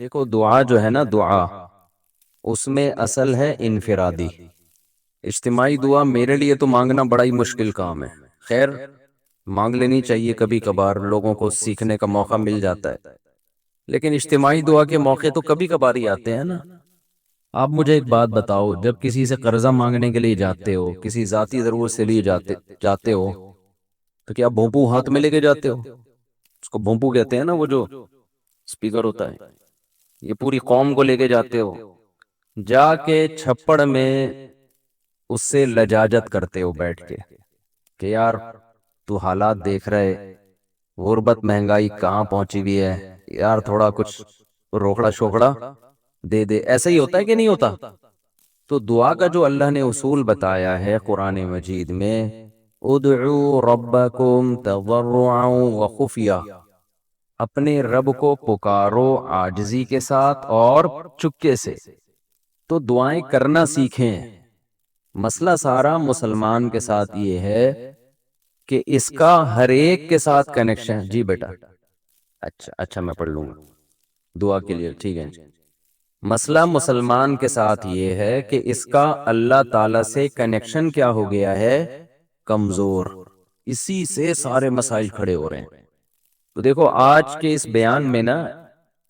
دیکھو دعا جو ہے نا، دعا اس میں اصل ہے انفرادی. اجتماعی دعا میرے لیے تو مانگنا بڑا ہی مشکل کام ہے. خیر، مانگ لینی چاہیے کبھی کبھار، لوگوں کو سیکھنے کا موقع مل جاتا ہے. لیکن اجتماعی دعا کے موقع تو کبھی کبھار ہی آتے ہیں نا. آپ مجھے ایک بات بتاؤ، جب کسی سے قرضہ مانگنے کے لیے جاتے ہو، کسی ذاتی ضرورت سے لیے جاتے ہو، تو کیا بھونپو ہاتھ میں لے کے جاتے ہو؟ اس کو بھونپو کہتے ہیں نا، وہ جو اسپیکر ہوتا ہے. یہ پوری قوم کو لے کے جاتے ہو، جا کے چھپڑ میں اس سے لجاجت کرتے ہو بیٹھ کے کہ یار تو حالات دیکھ رہے، غربت مہنگائی کہاں پہنچی ہوئی ہے، یار تھوڑا کچھ روکڑا شوکڑا دے دے. ایسا ہی ہوتا ہے کہ نہیں ہوتا؟ تو دعا کا جو اللہ نے اصول بتایا ہے قرآن مجید میں، ادعوا ربکم تضرعا وخفیہ، اپنے رب کو پکارو عاجزی کے ساتھ اور چپکے سے. تو دعائیں کرنا سیکھیں. مسئلہ سارا مسلمان کے ساتھ یہ ہے کہ اس کا ہر ایک کے ساتھ کنیکشن. جی بیٹا، اچھا اچھا میں پڑھ لوں گا دعا کے لیے، ٹھیک ہے. مسئلہ مسلمان کے ساتھ یہ ہے کہ اس کا اللہ تعالی سے کنیکشن کیا ہو گیا ہے؟ کمزور. اسی سے سارے مسائل کھڑے ہو رہے ہیں. تو دیکھو آج کے اس بیان میں نا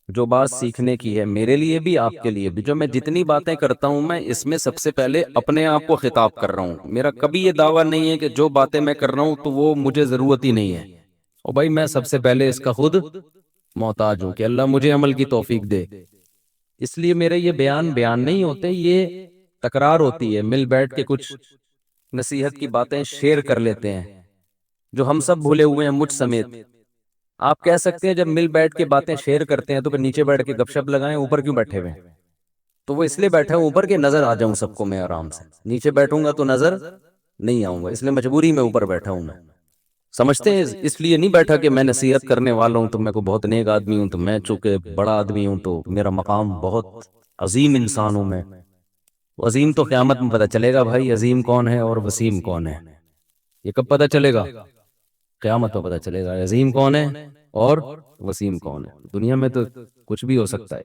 جو بات سیکھنے کی ہے، میرے لیے بھی آپ کے لیے بھی، جو میں جتنی باتیں کرتا ہوں میں اس میں سب سے پہلے اپنے آپ کو خطاب کر رہا ہوں. میرا کبھی یہ دعویٰ نہیں ہے کہ جو باتیں میں کر رہا ہوں تو وہ مجھے ضرورت ہی نہیں ہے. اور بھائی میں سب سے پہلے اس کا خود محتاج ہوں کہ اللہ مجھے عمل کی توفیق دے. اس لیے میرے یہ بیان نہیں ہوتے، یہ تکرار ہوتی ہے. مل بیٹھ کے کچھ نصیحت کی باتیں شیئر کر لیتے ہیں جو ہم سب بھولے ہوئے ہیں مجھ سمیت. آپ کہہ سکتے ہیں جب مل بیٹھ کے باتیں شیئر کرتے ہیں تو پھر نیچے بیٹھ کے گپ شپ لگائیں، اوپر کیوں بیٹھے ہوئے ہیں؟ تو وہ اس لیے بیٹھا ہوں اوپر کہ نظر آ جاؤں سب کو میں آرام سے. نیچے بیٹھوں گا تو نظر نہیں آؤں گا، اس لیے مجبوری میں اوپر بیٹھا ہوں. میں سمجھتے ہیں اس لیے نہیں بیٹھا کہ میں نصیحت کرنے والا ہوں تو میں کو بہت نیک آدمی ہوں، تو میں چونکہ بڑا آدمی ہوں تو میرا مقام بہت عظیم انسان ہوں میں. عظیم تو قیامت میں پتہ چلے گا بھائی، عظیم کون ہے اور وسیم کون ہے. یہ کب پتہ چلے گا؟ قیامت میں پتہ چلے گا عظیم کون ہے اور وسیم کون ہے. دنیا میں تو کچھ بھی ہو سکتا ہے.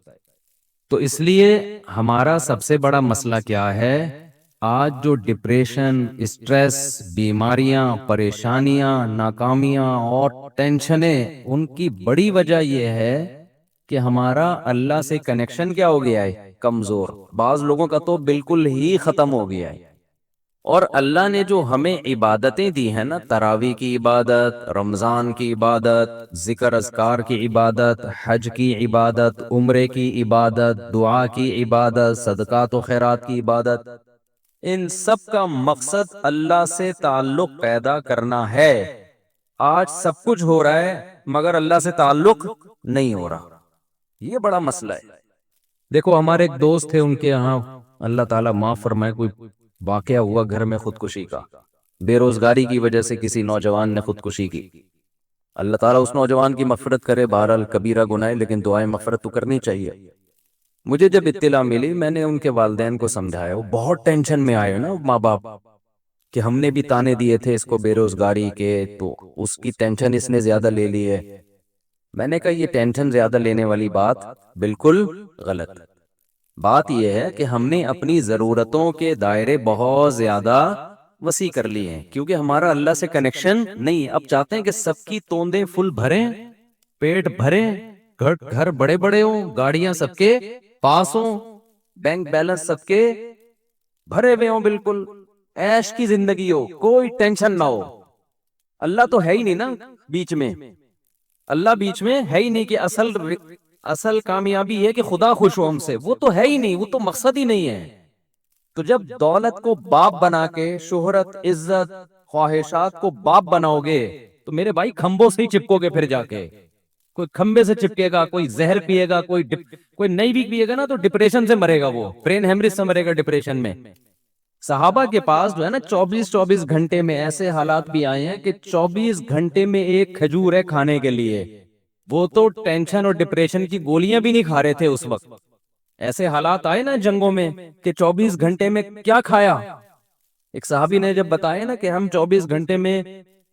تو اس لیے ہمارا سب سے بڑا مسئلہ کیا ہے؟ آج جو ڈپریشن، اسٹریس، بیماریاں، پریشانیاں، ناکامیاں اور ٹینشنیں، ان کی بڑی وجہ یہ ہے کہ ہمارا اللہ سے کنیکشن کیا ہو گیا ہے؟ کمزور. بعض لوگوں کا تو بالکل ہی ختم ہو گیا ہے. اور اللہ نے جو ہمیں عبادتیں دی ہیں نا، تراویح کی عبادت، رمضان کی عبادت، ذکر اذکار کی عبادت، حج کی عبادت، عمرے کی عبادت، دعا کی عبادت، صدقات و خیرات کی عبادت، ان سب کا مقصد اللہ سے تعلق پیدا کرنا ہے. آج سب کچھ ہو رہا ہے مگر اللہ سے تعلق نہیں ہو رہا. یہ بڑا مسئلہ ہے. دیکھو ہمارے ایک دوست تھے، ان کے یہاں اللہ تعالیٰ معاف فرمائے کوئی واقعہ ہوا گھر میں خودکشی کا. بے روزگاری کی وجہ سے کسی نوجوان نے خودکشی کی. اللہ تعالیٰ اس نوجوان کی مغفرت کرے. بہرحال کبیرہ گناہ ہے لیکن دعائیں مغفرت تو کرنی چاہیے. مجھے جب اطلاع ملی میں نے ان کے والدین کو سمجھایا. وہ بہت ٹینشن میں آئے نا ماں باپ، کہ ہم نے بھی تانے دیے تھے اس کو بے روزگاری کے، تو اس کی ٹینشن اس نے زیادہ لے لی ہے. میں نے کہا یہ ٹینشن زیادہ لینے والی بات بالکل غلط. بات یہ ہے کہ ہم نے اپنی ضرورتوں کے دائرے بہت زیادہ وسیع کر لیے ہیں کیونکہ ہمارا اللہ سے کنیکشن نہیں. اب چاہتے ہیں کہ سب کی توندیں فل بھریں، پیٹ بھریں، گھر بڑے بڑے ہوں، گاڑیاں سب کے پاس ہوں، بینک بیلنس سب کے بھرے ہوئے ہوں، بالکل عیش کی زندگی ہو، کوئی ٹینشن نہ ہو. اللہ تو ہے ہی نہیں نا بیچ میں. اللہ بیچ میں ہے ہی نہیں کہ اصل کامیابی ہے کہ خدا خوش ہو ہم سے. وہ تو ہے ہی نہیں، وہ تو مقصد ہی نہیں ہے. تو جب دولت کو باپ بنا کے، شہرت، عزت، خواہشات کو باپ بناؤ گے تو میرے بھائی کھمبوں سے ہی چپکو گے. پھر جا کے کوئی کھمبے سے چپکے گا، کوئی زہر پیے گا، کوئی نہیں بھی پیے گا نا تو ڈپریشن سے مرے گا، وہ برین ہیمریج سے مرے گا ڈپریشن میں. صحابہ کے پاس جو ہے نا 24 گھنٹے میں ایسے حالات بھی آئے ہیں کہ 24 گھنٹے میں ایک کھجور ہے کھانے کے لیے. وہ تو ٹینشن اور ڈپریشن کی گولیاں بھی نہیں کھا رہے تھے اس وقت. ایسے حالات آئے نا جنگوں میں کہ 24 گھنٹے میں کیا کھایا. ایک صحابی نے جب بتایا نا کہ ہم 24 گھنٹے میں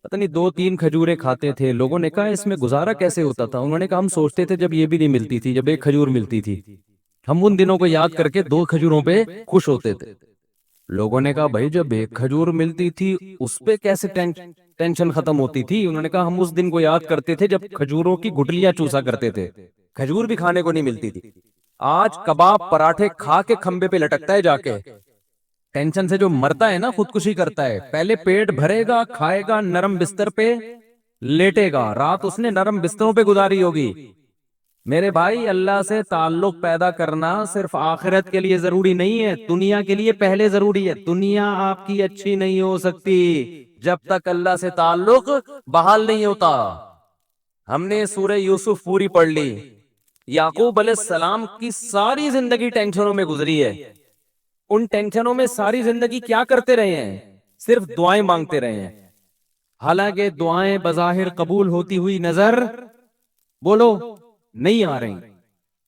پتہ نہیں 2-3 کھجوریں کھاتے تھے. لوگوں نے کہا اس میں گزارا کیسے ہوتا تھا؟ انہوں نے کہا ہم سوچتے تھے جب یہ بھی نہیں ملتی تھی, جب ایک کھجور ملتی تھی, ہم ان دنوں کو یاد کر کے 2 کھجوروں پہ خوش ہوتے تھے. لوگوں نے کہا بھائی جب ایک کھجور ملتی تھی اس پہ کیسے ٹینشن ختم ہوتی تھی؟ انہوں نے کہا ہم اس دن کو یاد کرتے تھے جب کھجوروں کی گٹلیاں چوسا کرتے تھے, کھجور بھی کھانے کو نہیں ملتی تھی. آج کباب پراٹھے کھا کے کھمبے پہ لٹکتا ہے جا کے. ٹینشن سے جو مرتا ہے نا خودکشی کرتا ہے. پہلے پیٹ بھرے گا, کھائے گا, نرم بستر پہ لیٹے گا, رات اس نے نرم بستروں پہ گزاری ہوگی. میرے بھائی اللہ سے تعلق پیدا کرنا صرف آخرت کے لیے ضروری نہیں ہے, دنیا کے لیے پہلے ضروری ہے. دنیا آپ کی اچھی نہیں ہو سکتی جب تک اللہ سے تعلق بحال نہیں ہوتا. ہم نے سورہ یوسف پوری پڑھ لی. یعقوب علیہ السلام کی ساری زندگی ٹینشنوں میں گزری ہے. ان ٹینشنوں میں ساری زندگی کیا کرتے رہے ہیں؟ صرف دعائیں مانگتے رہے ہیں. حالانکہ دعائیں بظاہر قبول ہوتی ہوئی نظر بولو نہیں آ رہی.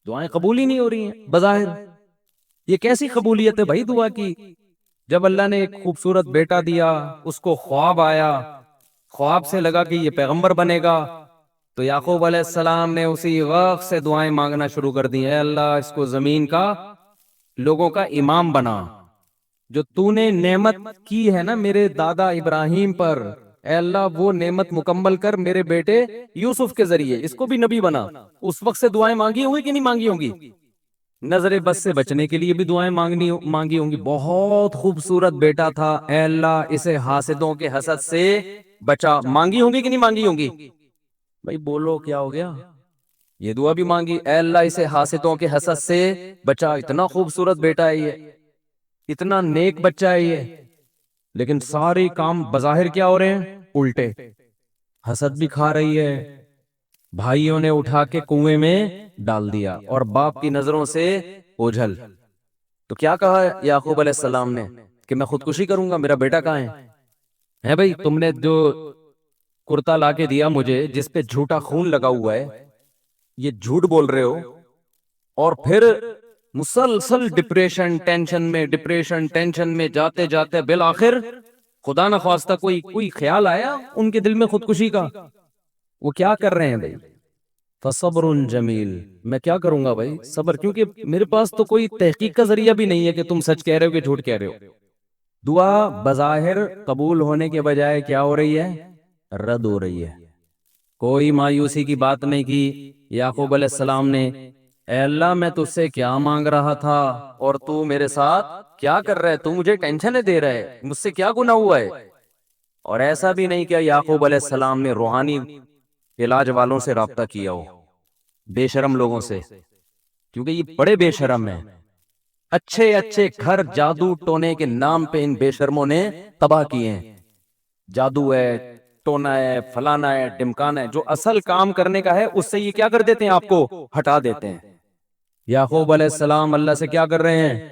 دعائیں قبول ہی نہیں ہو رہی ہیں بظاہر. یہ کیسی قبولیت ہے بھائی دعا کی؟ جب اللہ نے ایک خوبصورت بیٹا دیا, اس کو خواب آیا, خواب سے لگا کہ یہ پیغمبر بنے گا, تو یعقوب علیہ السلام نے اسی وقت سے دعائیں مانگنا شروع کر دی. اے اللہ اس کو زمین کا لوگوں کا امام بنا. جو تو نے نعمت کی ہے نا میرے دادا ابراہیم پر, اے اللہ وہ نعمت مکمل کر میرے بیٹے یوسف کے ذریعے, اس کو بھی نبی بنا. اس وقت سے دعائیں مانگی ہوں گی کہ نہیں مانگی ہوں گی؟ نظر بس سے بچنے کے لیے بھی دعائیں مانگی ہوں گی. بہت خوبصورت بیٹا تھا, اے اللہ اسے حاسدوں کے حسد سے بچا. مانگی ہوں گی کہ نہیں مانگی ہوں گی؟ بھائی بولو کیا ہو گیا؟ یہ دعا بھی مانگی, اے اللہ اسے حاسدوں کے حسد سے بچا. اتنا خوبصورت بیٹا ہے یہ, اتنا نیک بچہ ہے یہ, لیکن سارے کام بظاہر کیا ہو رہے ہیں؟ الٹے. حسد بھی کھا رہی ہے, بھائیوں نے اٹھا کے کنویں میں ڈال دیا, اور باپ کی نظروں سے اوجھل. تو کیا کہا یعقوب علیہ السلام نے کہ میں خودکشی کروں گا, میرا بیٹا کہاں ہے بھائی؟ تم نے جو کرتا لا کے دیا مجھے جس پہ جھوٹا خون لگا ہوا ہے, یہ جھوٹ بول رہے ہو, اور پھر مسلسل ڈپریشن ٹینشن میں جاتے جاتے بالآخر خدا نخواستہ کوئی خیال آیا ان کے دل میں خودکشی کا. وہ کیا کر رہے ہیں بھائی؟ فصبر جمیل. میں کیا کروں گا بھائی؟ صبر, کیونکہ میرے پاس تو کوئی تحقیق کا ذریعہ بھی نہیں ہے کہ تم سچ کہہ رہے ہو کہ جھوٹ کہہ رہے ہو. دعا بظاہر قبول ہونے کے بجائے کیا ہو رہی ہے؟ رد ہو رہی ہے. کوئی مایوسی کی بات نہیں کی یعقوب علیہ السلام نے. اے اللہ میں تجھ سے کیا مانگ رہا تھا اور تو میرے ساتھ کیا کر رہا ہے؟ تو مجھے ٹینشن دے رہا ہے, مجھ سے کیا گناہ ہوا ہے؟ اور ایسا بھی نہیں کہ یعقوب علیہ السلام نے روحانی علاج والوں سے رابطہ کیا ہو, بے شرم لوگوں سے, کیونکہ یہ بڑے بے شرم ہیں. اچھے اچھے گھر جادو ٹونے کے نام پہ ان بے شرموں نے تباہ کیے ہیں. جادو ہے, ٹونا ہے, فلانا ہے, ڈمکانا ہے, جو اصل کام کرنے کا ہے اس سے یہ کیا کر دیتے ہیں؟ آپ کو ہٹا دیتے ہیں. یعقوب علیہ السلام اللہ سے کیا کر رہے ہیں؟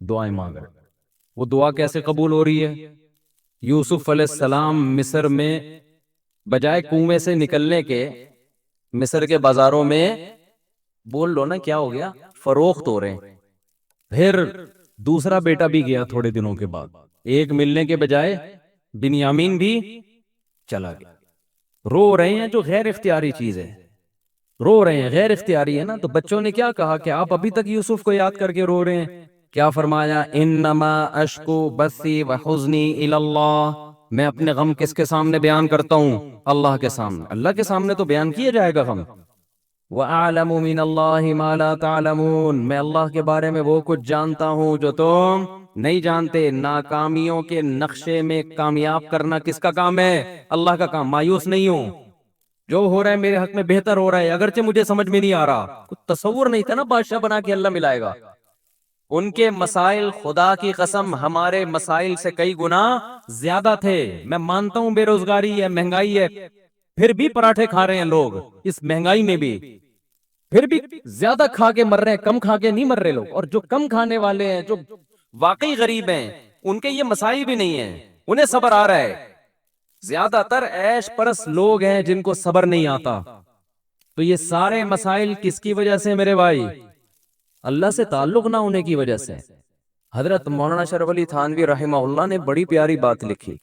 دعائیں مانگ رہے ہیں. وہ دعا کیسے قبول ہو رہی ہے؟ یوسف علیہ السلام مصر میں بجائے کنویں سے نکلنے کے مصر کے بازاروں میں, بول لو نا کیا ہو گیا, فروخت ہو رہے ہیں. پھر دوسرا بیٹا بھی گیا تھوڑے دنوں کے بعد, ایک ملنے کے بجائے بنیامین بھی چلا گیا. رو رہے ہیں جو غیر اختیاری چیز ہے, رو رہے ہیں غیر اختیاری ہے نا. تو بچوں نے کیا کہا کہ آپ ابھی تک یوسف کو یاد کر کے رو رہے ہیں؟ کیا فرمایا؟ انما اشکو بثی وحزنی الی اللہ. میں اپنے غم کس کے سامنے بیان کرتا ہوں؟ اللہ کے سامنے. اللہ کے سامنے تو بیان کیا جائے گا غم. وَأَعْلَمُ مِنَ اللَّهِ مَا لَا تَعْلَمُونَ. میں اللہ کے بارے میں وہ کچھ جانتا ہوں جو تم نہیں جانتے. ناکامیوں کے نقشے میں کامیاب کرنا کس کا کام ہے؟ اللہ کا کام. مایوس نہیں ہوں, جو ہو رہا ہے میرے حق میں بہتر ہو رہا ہے, اگرچہ مجھے سمجھ میں نہیں آ رہا. کچھ تصور نہیں تھا نا بادشاہ بنا کے اللہ ملائے گا. ان کے مسائل خدا کی قسم ہمارے مسائل سے کئی گنا زیادہ تھے. میں مانتا ہوں بے روزگاری ہے, مہنگائی ہے, پھر بھی پراٹھے کھا رہے ہیں لوگ اس مہنگائی میں بھی, پھر بھی زیادہ کھا کے مر رہے ہیں, کم کھا کے نہیں مر رہے لوگ. اور جو کم کھانے والے ہیں, جو واقعی غریب ہیں, ان کے یہ مسائل بھی نہیں ہیں, انہیں صبر آ رہا ہے. زیادہ تر عیش پرست لوگ ہیں جن کو صبر نہیں آتا. تو یہ سارے مسائل کس کی وجہ سے میرے بھائی؟ اللہ سے تعلق نہ ہونے کی وجہ سے. حضرت مولانا اشرف علی تھانوی رحمہ اللہ نے بڑی پیاری بات لکھی.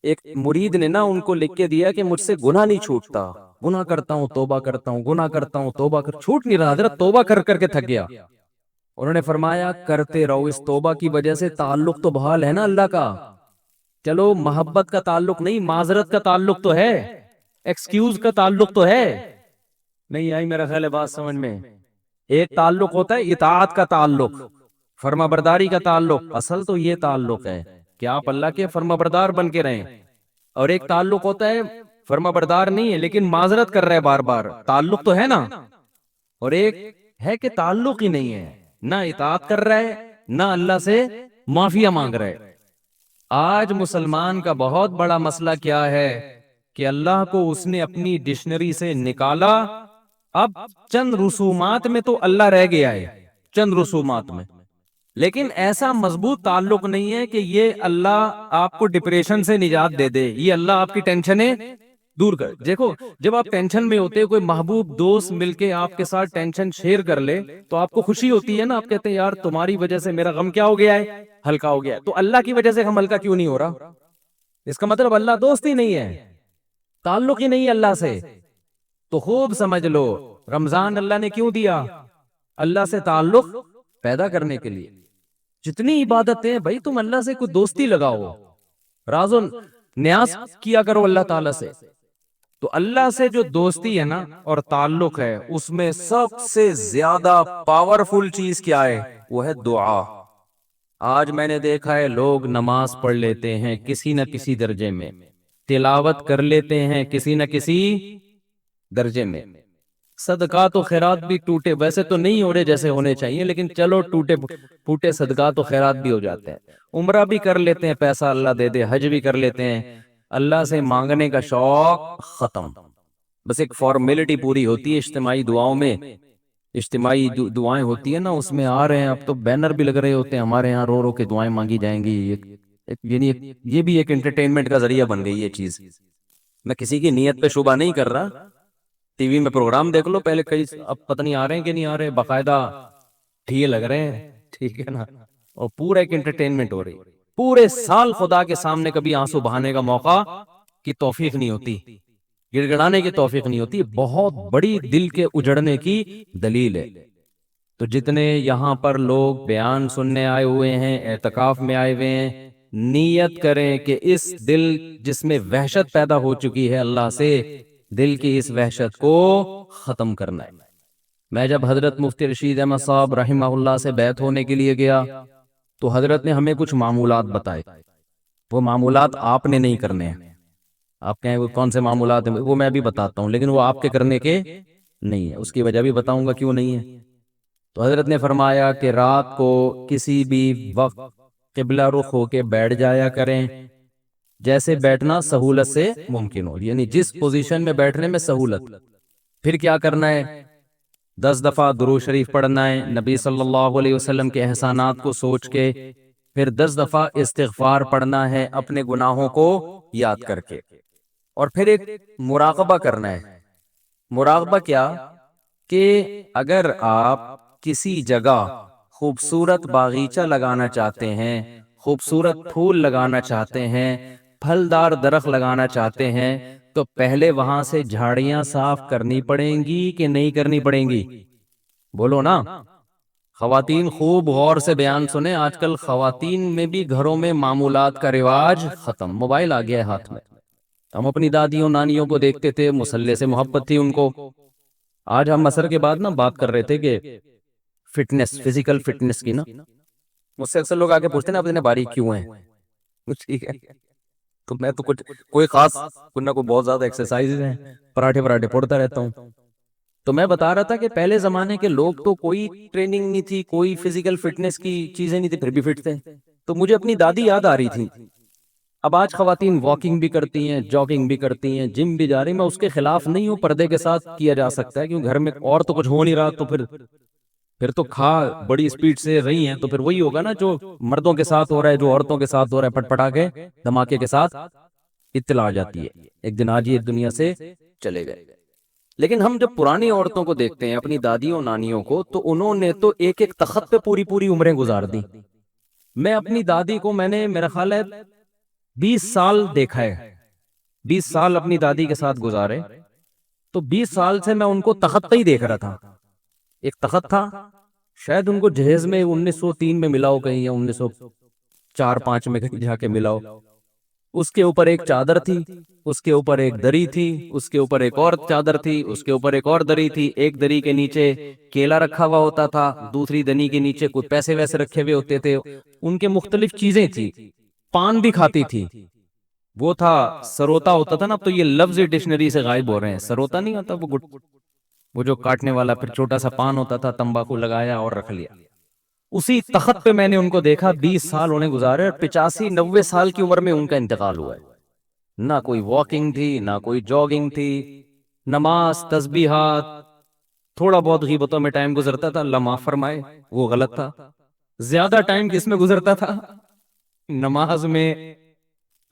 ایک مرید نے نا ان کو لکھ کے دیا کہ مجھ سے گناہ نہیں چھوٹتا، گناہ کرتا ہوں توبہ کرتا ہوں، گناہ کرتا ہوں توبہ چھوٹ نہیں رہا، حضرت توبہ کر کر کے تھک گیا۔ انہوں نے فرمایا کرتے رہو، اس توبہ کی وجہ سے تعلق تو بحال ہے نا اللہ کا، چلو محبت کا تعلق نہیں، معذرت کا تعلق تو ہے، ایکسکیوز کا تعلق تو ہے۔ نہیں آئی میرا خیال ہے بات سمجھ میں؟ ایک تعلق ہوتا ہے اطاعت کا تعلق، فرما برداری کا تعلق، اصل تو یہ تعلق ہے کہ آپ اللہ کے فرما بردار بن کے رہیں، اور ایک تعلق ہوتا ہے فرما بردار نہیں ہے لیکن معذرت کر رہے بار بار، تعلق تو ہے نا، اور ایک ہے کہ تعلق ہی نہیں ہے، نہ اطاعت کر رہا ہے نہ اللہ سے معافیا مانگ رہے۔ آج مسلمان کا بہت بڑا مسئلہ کیا ہے کہ اللہ کو اس نے اپنی ڈکشنری سے نکالا، اب چند رسومات میں تو اللہ رہ گیا ہے، چند رسومات میں، لیکن ایسا مضبوط تعلق نہیں ہے کہ یہ اللہ آپ کو ڈپریشن سے نجات دے دے، یہ اللہ آپ کی ٹینشنیں دور کر۔ دیکھو جب آپ ٹینشن میں ہوتے، کوئی محبوب دوست مل کے آپ کے ساتھ ٹینشن شیئر کر لے تو آپ کو خوشی ہوتی ہے نا، آپ کہتے ہیں یار تمہاری وجہ سے میرا غم کیا ہو گیا ہے، ہلکا ہو گیا ہے۔ تو اللہ کی وجہ سے غم ہلکا کیوں نہیں ہو رہا؟ اس کا مطلب اللہ دوست ہی نہیں ہے، تعلق ہی نہیں ہے اللہ سے۔ تو خوب سمجھ لو رمضان اللہ نے کیوں دیا؟ اللہ سے تعلق پیدا کرنے کے لیے۔ جتنی عبادتیں بھائی تم اللہ سے کوئی دوستی لگاؤ، راز و نیاز کیا کرو اللہ تعالیٰ سے، تو اللہ سے جو دوستی ہے نا اور تعلق ہے، اس میں سب سے زیادہ پاورفل چیز کیا ہے؟ وہ ہے دعا۔ آج میں نے دیکھا ہے لوگ نماز پڑھ لیتے ہیں کسی نہ کسی درجے میں، تلاوت کر لیتے ہیں کسی نہ کسی درجے میں، صدقات و خیرات بھی ٹوٹے ویسے تو نہیں ہو رہے جیسے ہونے چاہیے، لیکن چلو ٹوٹے پھوٹے صدقات و خیرات بھی ہو جاتے ہیں، عمرہ بھی کر لیتے ہیں پیسہ اللہ دے دے، حج بھی کر لیتے ہیں، اللہ سے مانگنے کا شوق ختم، بس ایک فارمیلٹی پوری ہوتی ہے اجتماعی دعاؤں میں، اجتماعی دعائیں ہوتی ہیں نا، اس میں آ رہے ہیں، اب تو بینر بھی لگ رہے ہوتے ہیں ہمارے ہاں، رو رو کے دعائیں مانگی جائیں گی، یہ بھی ایک انٹرٹینمنٹ کا ذریعہ بن گئی یہ چیز۔ میں کسی کی نیت پہ شبہ نہیں کر رہا، ٹی وی میں پروگرام دیکھ لو پہلے، کئی اب پتہ نہیں آ رہے ہیں کہ نہیں آ رہے، باقاعدہ ٹھیے لگ رہے ہیں، ٹھیک ہے نا، اور پورا ایک انٹرٹینمنٹ ہو رہی، پورے سال خدا کے سامنے کبھی آنسو بہانے کا موقع کی توفیق نہیں ہوتی، گڑ گڑانے کی توفیق نہیں ہوتی، بہت بڑی دل کے اجڑنے کی دلیل ہے۔ تو جتنے یہاں پر لوگ بیان سننے آئے ہوئے ہیں، اعتکاف میں آئے ہوئے ہیں، نیت کریں کہ اس دل جس میں وحشت پیدا ہو چکی ہے اللہ سے، دل کی اس وحشت کو ختم کرنا ہے۔ میں جب حضرت مفتی رشید احمد صاحب رحمہ اللہ سے بیعت ہونے کے لیے گیا تو حضرت نے ہمیں کچھ معمولات بتائے، وہ معمولات آپ نے نہیں کرنے ہیں، آپ کہیں وہ کون سے معمولات ہیں، وہ میں بھی بتاتا ہوں، لیکن وہ آپ کے کرنے کے نہیں ہے، اس کی وجہ بھی بتاؤں گا کیوں نہیں ہے۔ تو حضرت نے فرمایا کہ رات کو کسی بھی وقت قبلہ رخ ہو کے بیٹھ جایا کریں، جیسے بیٹھنا سہولت سے ممکن ہو، یعنی جس پوزیشن میں بیٹھنے میں سہولت۔ پھر کیا کرنا ہے؟ 10 دفعہ درود شریف پڑھنا ہے نبی صلی اللہ علیہ وسلم کے احسانات کو سوچ کے، پھر 10 دفعہ استغفار پڑھنا ہے اپنے گناہوں کو یاد کر کے، اور پھر ایک مراقبہ کرنا ہے۔ مراقبہ کیا؟ کہ اگر آپ کسی جگہ خوبصورت باغیچہ لگانا چاہتے ہیں، خوبصورت پھول لگانا چاہتے ہیں، پھلدار درخت لگانا چاہتے ہیں، تو پہلے وہاں سے جھاڑیاں صاف کرنی پڑیں گی کہ نہیں کرنی پڑیں گی؟ بولو نا۔ خواتین خوب غور سے بیان سنیں، آج کل خواتین میں بھی گھروں میں معمولات کا رواج ختم، موبائل آ گیا ہے ہاتھ میں۔ ہم اپنی دادیوں نانیوں کو دیکھتے تھے، مصلے سے محبت تھی ان کو۔ آج ہم عصر کے بعد نا بات کر رہے تھے کہ فٹنس، فزیکل فٹنس کی نا، مجھ سے اکثر لوگ آگے پوچھتے ہیں نا آپ اتنے باریک کیوں ہیں، ٹھیک ہے، تو میں تو کوئی خاص کوئی نہ کوئی بہت زیادہ ایکسرسائز ہیں، پراٹھے پڑتا رہتا ہوں۔ تو میں بتا رہا تھا کہ پہلے زمانے کے لوگ تو کوئی ٹریننگ نہیں تھی، کوئی فزیکل فٹنس کی چیزیں نہیں تھی، پھر بھی فٹ تھے۔ تو مجھے اپنی دادی یاد آ رہی تھی۔ اب آج خواتین واکنگ بھی کرتی ہیں، جاگنگ بھی کرتی ہیں، جم بھی جا رہی ہیں، میں اس کے خلاف نہیں ہوں، پردے کے ساتھ کیا جا سکتا ہے، کیونکہ گھر میں اور تو کچھ ہو نہیں رہا، تو پھر تو کھا بڑی سپیڈ سے رہی ہیں، تو پھر وہی ہوگا نا جو مردوں کے ساتھ ہو رہا ہے، جو عورتوں کے ساتھ ہو رہا ہے، پٹ پٹا کے دھماکے کے ساتھ اطلاع آ جاتی ہے، ایک دن آج یہ دنیا سے چلے گئے۔ لیکن ہم جب پرانی عورتوں کو دیکھتے ہیں، اپنی دادیوں نانیوں کو، تو انہوں نے تو ایک ایک تخت پہ پوری پوری عمریں گزار دی۔ میں اپنی دادی کو، میں نے میرا خیال ہے 20 سال دیکھا ہے، 20 سال اپنی دادی کے ساتھ گزارے، تو 20 سال سے میں ان کو تخت پہ ہی دیکھ رہا تھا. ایک تخت تھا، شاید ان کو جہیز میں 1903 میں ملا ہو کہیں، یا 1904-05 میں کہیں جا کے ملا ہو. اس کے اوپر ایک چادر تھی، اس کے اوپر ایک دری تھی، اس کے اوپر ایک اور چادر تھی، اس کے اوپر ایک اور دری تھی. ایک دری کے نیچے کیلا رکھا ہوا ہوتا تھا، دوسری دری کے نیچے کوئی پیسے ویسے رکھے ہوئے ہوتے تھے. ان کے مختلف چیزیں تھی. پان بھی کھاتی تھی. وہ تھا سروتا ہوتا تھا نا، تو یہ لفظ ڈکشنری سے غائب ہو رہے ہیں. سروتا نہیں ہوتا وہ جو کاٹنے والا، پھر چھوٹا سا پان ہوتا تھا، تمباکو لگایا اور رکھ لیا. اسی تخت پہ میں نے ان کو دیکھا. 20 سال انہیں گزارے، اور 85-90 سال کی عمر میں ان کا انتقال ہوا ہے. نہ کوئی واکنگ تھی، نہ کوئی جاگنگ تھی، نماز، تسبیحات، تھوڑا بہت غیبتوں میں ٹائم گزرتا تھا. اللہ معاف فرمائے، وہ غلط تھا. زیادہ ٹائم کس میں گزرتا تھا؟ نماز میں.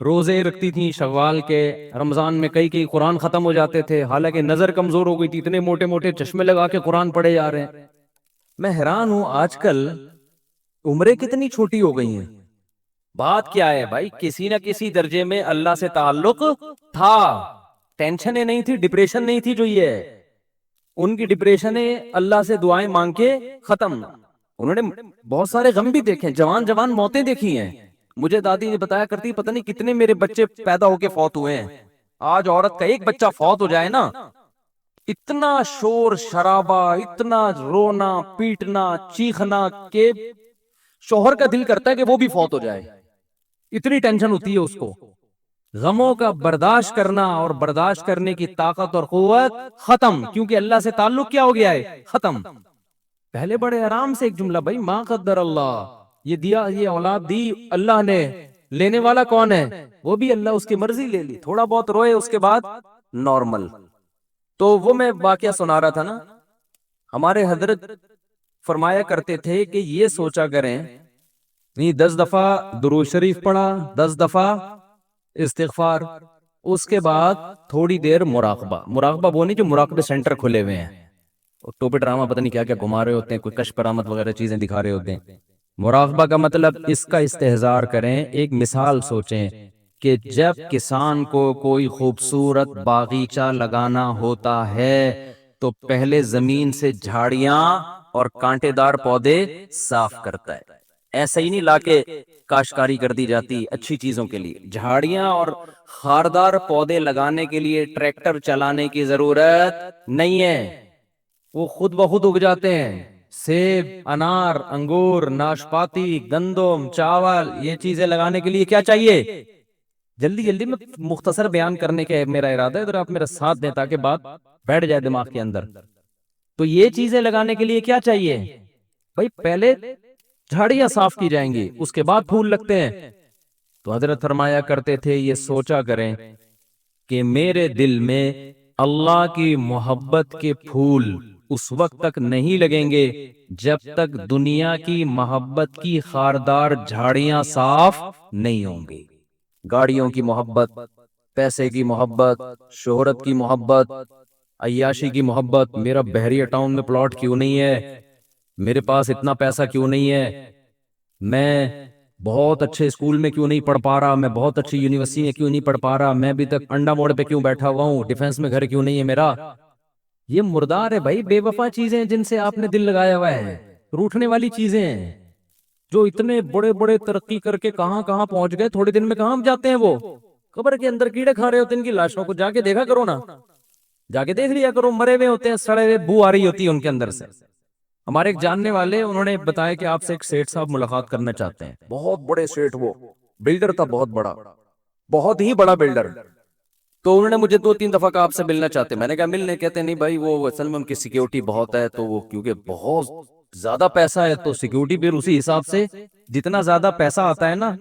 روزے رکھتی تھیں شوال کے، رمضان میں کئی قرآن ختم ہو جاتے تھے، حالانکہ نظر کمزور ہو گئی تھی، اتنے موٹے موٹے چشمے لگا کے قرآن پڑھے جا رہے ہیں. میں حیران ہوں، آج کل عمریں کتنی چھوٹی ہو گئی ہیں. بات کیا ہے بھائی؟ کسی نہ کسی درجے میں اللہ سے تعلق تھا. ٹینشنیں نہیں تھی، ڈپریشن نہیں تھی جو یہ ہے. ان کی ڈپریشنیں اللہ سے دعائیں مانگ کے ختم. انہوں نے بہت سارے غم بھی دیکھے، جوان موتیں دیکھی ہیں. مجھے دادی نے بتایا کرتی، پتہ نہیں کتنے میرے بچے پیدا ہو کے فوت ہوئے ہیں. آج عورت کا ایک بچہ فوت ہو جائے نا، اتنا شور شرابہ، اتنا رونا پیٹنا چیخنا کہ شوہر کا دل کرتا ہے کہ وہ بھی فوت ہو جائے. اتنی ٹینشن ہوتی ہے اس کو. غموں کا برداشت کرنا اور برداشت کرنے کی طاقت اور قوت ختم، کیونکہ اللہ سے تعلق کیا ہو گیا ہے؟ ختم. پہلے بڑے آرام سے ایک جملہ، بھائی ما قدر اللہ، یہ دیا، یہ اولاد دی اللہ نے، لینے والا کون ہے؟ وہ بھی اللہ، اس کی مرضی لے لی. تھوڑا بہت روئے، اس کے بعد نارمل. تو وہ میں واقعہ سنا رہا تھا نا، ہمارے حضرت فرمایا کرتے تھے کہ یہ سوچا کریں، 10 دفعہ درود شریف پڑھا، 10 دفعہ استغفار، اس کے بعد تھوڑی دیر مراقبہ. مراقبہ وہ نہیں جو مراقبے سینٹر کھلے ہوئے ہیں، ٹوپی ڈرامہ پتہ نہیں کیا کیا گھما رہے ہوتے ہیں، کوئی کشف کرامت وغیرہ چیزیں دکھا رہے ہوتے ہیں. مراقبہ کا مطلب اس کا استحضار کریں. ایک مثال سوچیں کہ جب کسان کو کوئی خوبصورت باغیچہ لگانا ہوتا ہے تو پہلے زمین سے جھاڑیاں اور کانٹے دار پودے صاف کرتا ہے. ایسا ہی نہیں لا کے کاشتکاری کر دی جاتی اچھی چیزوں کے لیے. جھاڑیاں اور خاردار پودے لگانے کے لیے ٹریکٹر چلانے کی ضرورت نہیں ہے، وہ خود بخود اگ جاتے ہیں. سیب، انار، انگور، ناشپاتی، گندم، چاول، یہ چیزیں لگانے کے لیے کیا چاہیے؟ جلدی جلدی میں مختصر بیان کرنے کا میرا ارادہ ہے، ادھر آپ میرا ساتھ دیں تاکہ بات بیٹھ جائے دماغ کے اندر. تو یہ چیزیں لگانے کے لیے کیا چاہیے بھائی؟ پہلے جھاڑیاں صاف کی جائیں گی، اس کے بعد پھول لگتے ہیں. تو حضرت فرمایا کرتے تھے، یہ سوچا کریں کہ میرے دل میں اللہ کی محبت کے پھول اس وقت تک نہیں لگیں گے جب تک دنیا کی محبت کی خاردار جھاڑیاں صاف نہیں ہوں گی. گاڑیوں کی محبت، پیسے کی محبت، شہرت کی محبت، عیاشی کی محبت، میرا بحریہ ٹاؤن میں پلاٹ کیوں نہیں ہے، میرے پاس اتنا پیسہ کیوں نہیں ہے، میں بہت اچھے اسکول میں کیوں نہیں پڑھ پا رہا، میں بہت اچھی یونیورسٹی میں کیوں نہیں پڑھ پا رہا، میں ابھی تک انڈا موڑ پہ کیوں بیٹھا ہوا ہوں، ڈیفنس میں گھر کیوں نہیں ہے میرا. یہ مردار ہے بھائی، بے وفا چیزیں جن سے آپ نے دل لگایا ہوا ہے، روٹھنے والی چیزیں ہیں. جو اتنے بڑے بڑے ترقی کر کے کہاں کہاں پہنچ گئے، تھوڑے دن میں کہاں جاتے ہیں وہ؟ قبر کے اندر کیڑے کھا رہے ہوتے ہیں ان کی لاشوں کو. جا کے دیکھا کرو نا، جا کے دیکھ لیا کرو، مرے ہوئے ہوتے ہیں، سڑے ہوئے، بو آ رہی ہوتی ہے ان کے اندر سے. ہمارے ایک جاننے والے، انہوں نے بتایا کہ آپ سے ایک سیٹھ صاحب ملاقات کرنا چاہتے ہیں. بہت بڑے سیٹھ، وہ بلڈر تھا، بہت بڑا، بہت ہی بڑا بلڈر. تو انہوں نے مجھے 2-3 دفعہ کہا آپ سے ملنا چاہتے ہیں. میں نے کہا ملنے، کہتے نہیں بھائی وہ اصل میں ان کی سیکیورٹی بہت ہے، تو وہ کیونکہ بہت زیادہ پیسہ ہے تو سیکیورٹی پھر اسی حساب سے، جتنا زیادہ پیسہ آتا ہے نا،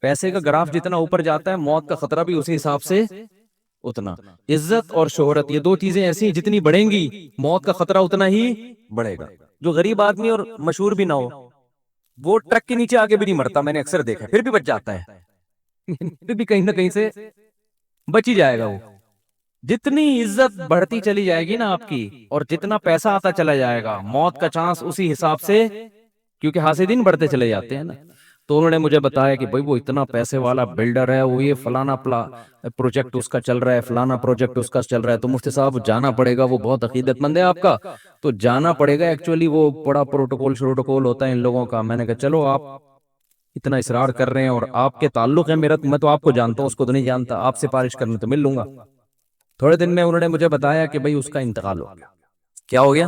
پیسے کا گراف جتنا اوپر جاتا ہے، موت کا خطرہ بھی اسی حساب سے اتنا. عزت اور شہرت، یہ دو چیزیں ایسی ہیں جتنی بڑھیں گی موت کا خطرہ اتنا ہی بڑھے گا. جو غریب آدمی اور مشہور بھی نہ ہو، وہ ٹرک کے نیچے آگے بھی نہیں مرتا، میں نے اکثر دیکھا، پھر بھی بچ جاتا ہے، پھر بھی کہیں نہ کہیں سے بچ ہی جائے گا وہ. جتنی عزت بڑھتی چلی جائے گی نا آپ کی، اور جتنا پیسہ آتا چلا جائے گا، موت کا چانس اسی حساب سے، کیونکہ حاسدین بڑھتے چلے جاتے ہیں نا. تو انہوں نے مجھے بتایا کہ بھائی وہ اتنا پیسے والا بلڈر ہے, وہ یہ فلانا پروجیکٹ اس کا چل رہا ہے, فلانا پروجیکٹ اس کا چل رہا ہے, تو مفتی صاحب جانا پڑے گا, وہ بہت عقیدت مند ہے آپ کا, تو جانا پڑے گا. ایکچولی وہ بڑا پروٹوکول ہوتا ہے ان لوگوں کا. میں نے کہا چلو آپ اتنا اصرار کر رہے ہیں اور آپ کے تعلق ہے میرا, میں تو آپ کو جانتا ہوں, اس کو تو نہیں جانتا, آپ سفارش کرنے تو مل لوں گا. تھوڑے دن میں انہوں نے مجھے بتایا کہ بھائی اس کا انتقال ہو گیا. کیا ہو گیا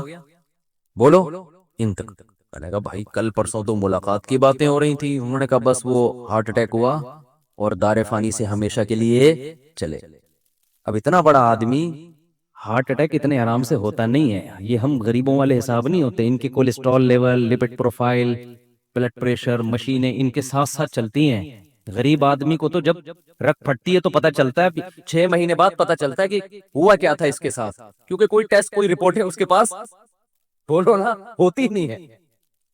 بولو؟ انتقال. میں نے کہا بھائی کل پرسوں تو ملاقات کی باتیں ہو رہی تھی. انہوں نے کہا بس وہ ہارٹ اٹیک ہوا اور دار فانی سے ہمیشہ کے لیے چلے. اب اتنا بڑا آدمی, ہارٹ اٹیک اتنے آرام سے ہوتا نہیں ہے. یہ ہم غریبوں والے حساب نہیں ہوتے. ان کی cholesterol level, lipid profile, blood pressure, مشینیں ان کے ساتھ ساتھ چلتی ہیں. غریب آدمی کو تو جب رگ پھٹتی ہے تو پتہ چلتا ہے, 6 مہینے بعد پتہ چلتا ہے کہ ہوا کیا تھا اس کے ساتھ, کیونکہ کوئی ٹیسٹ, کوئی رپورٹ ہے اس کے پاس, بولو نا, ہوتی نہیں ہے.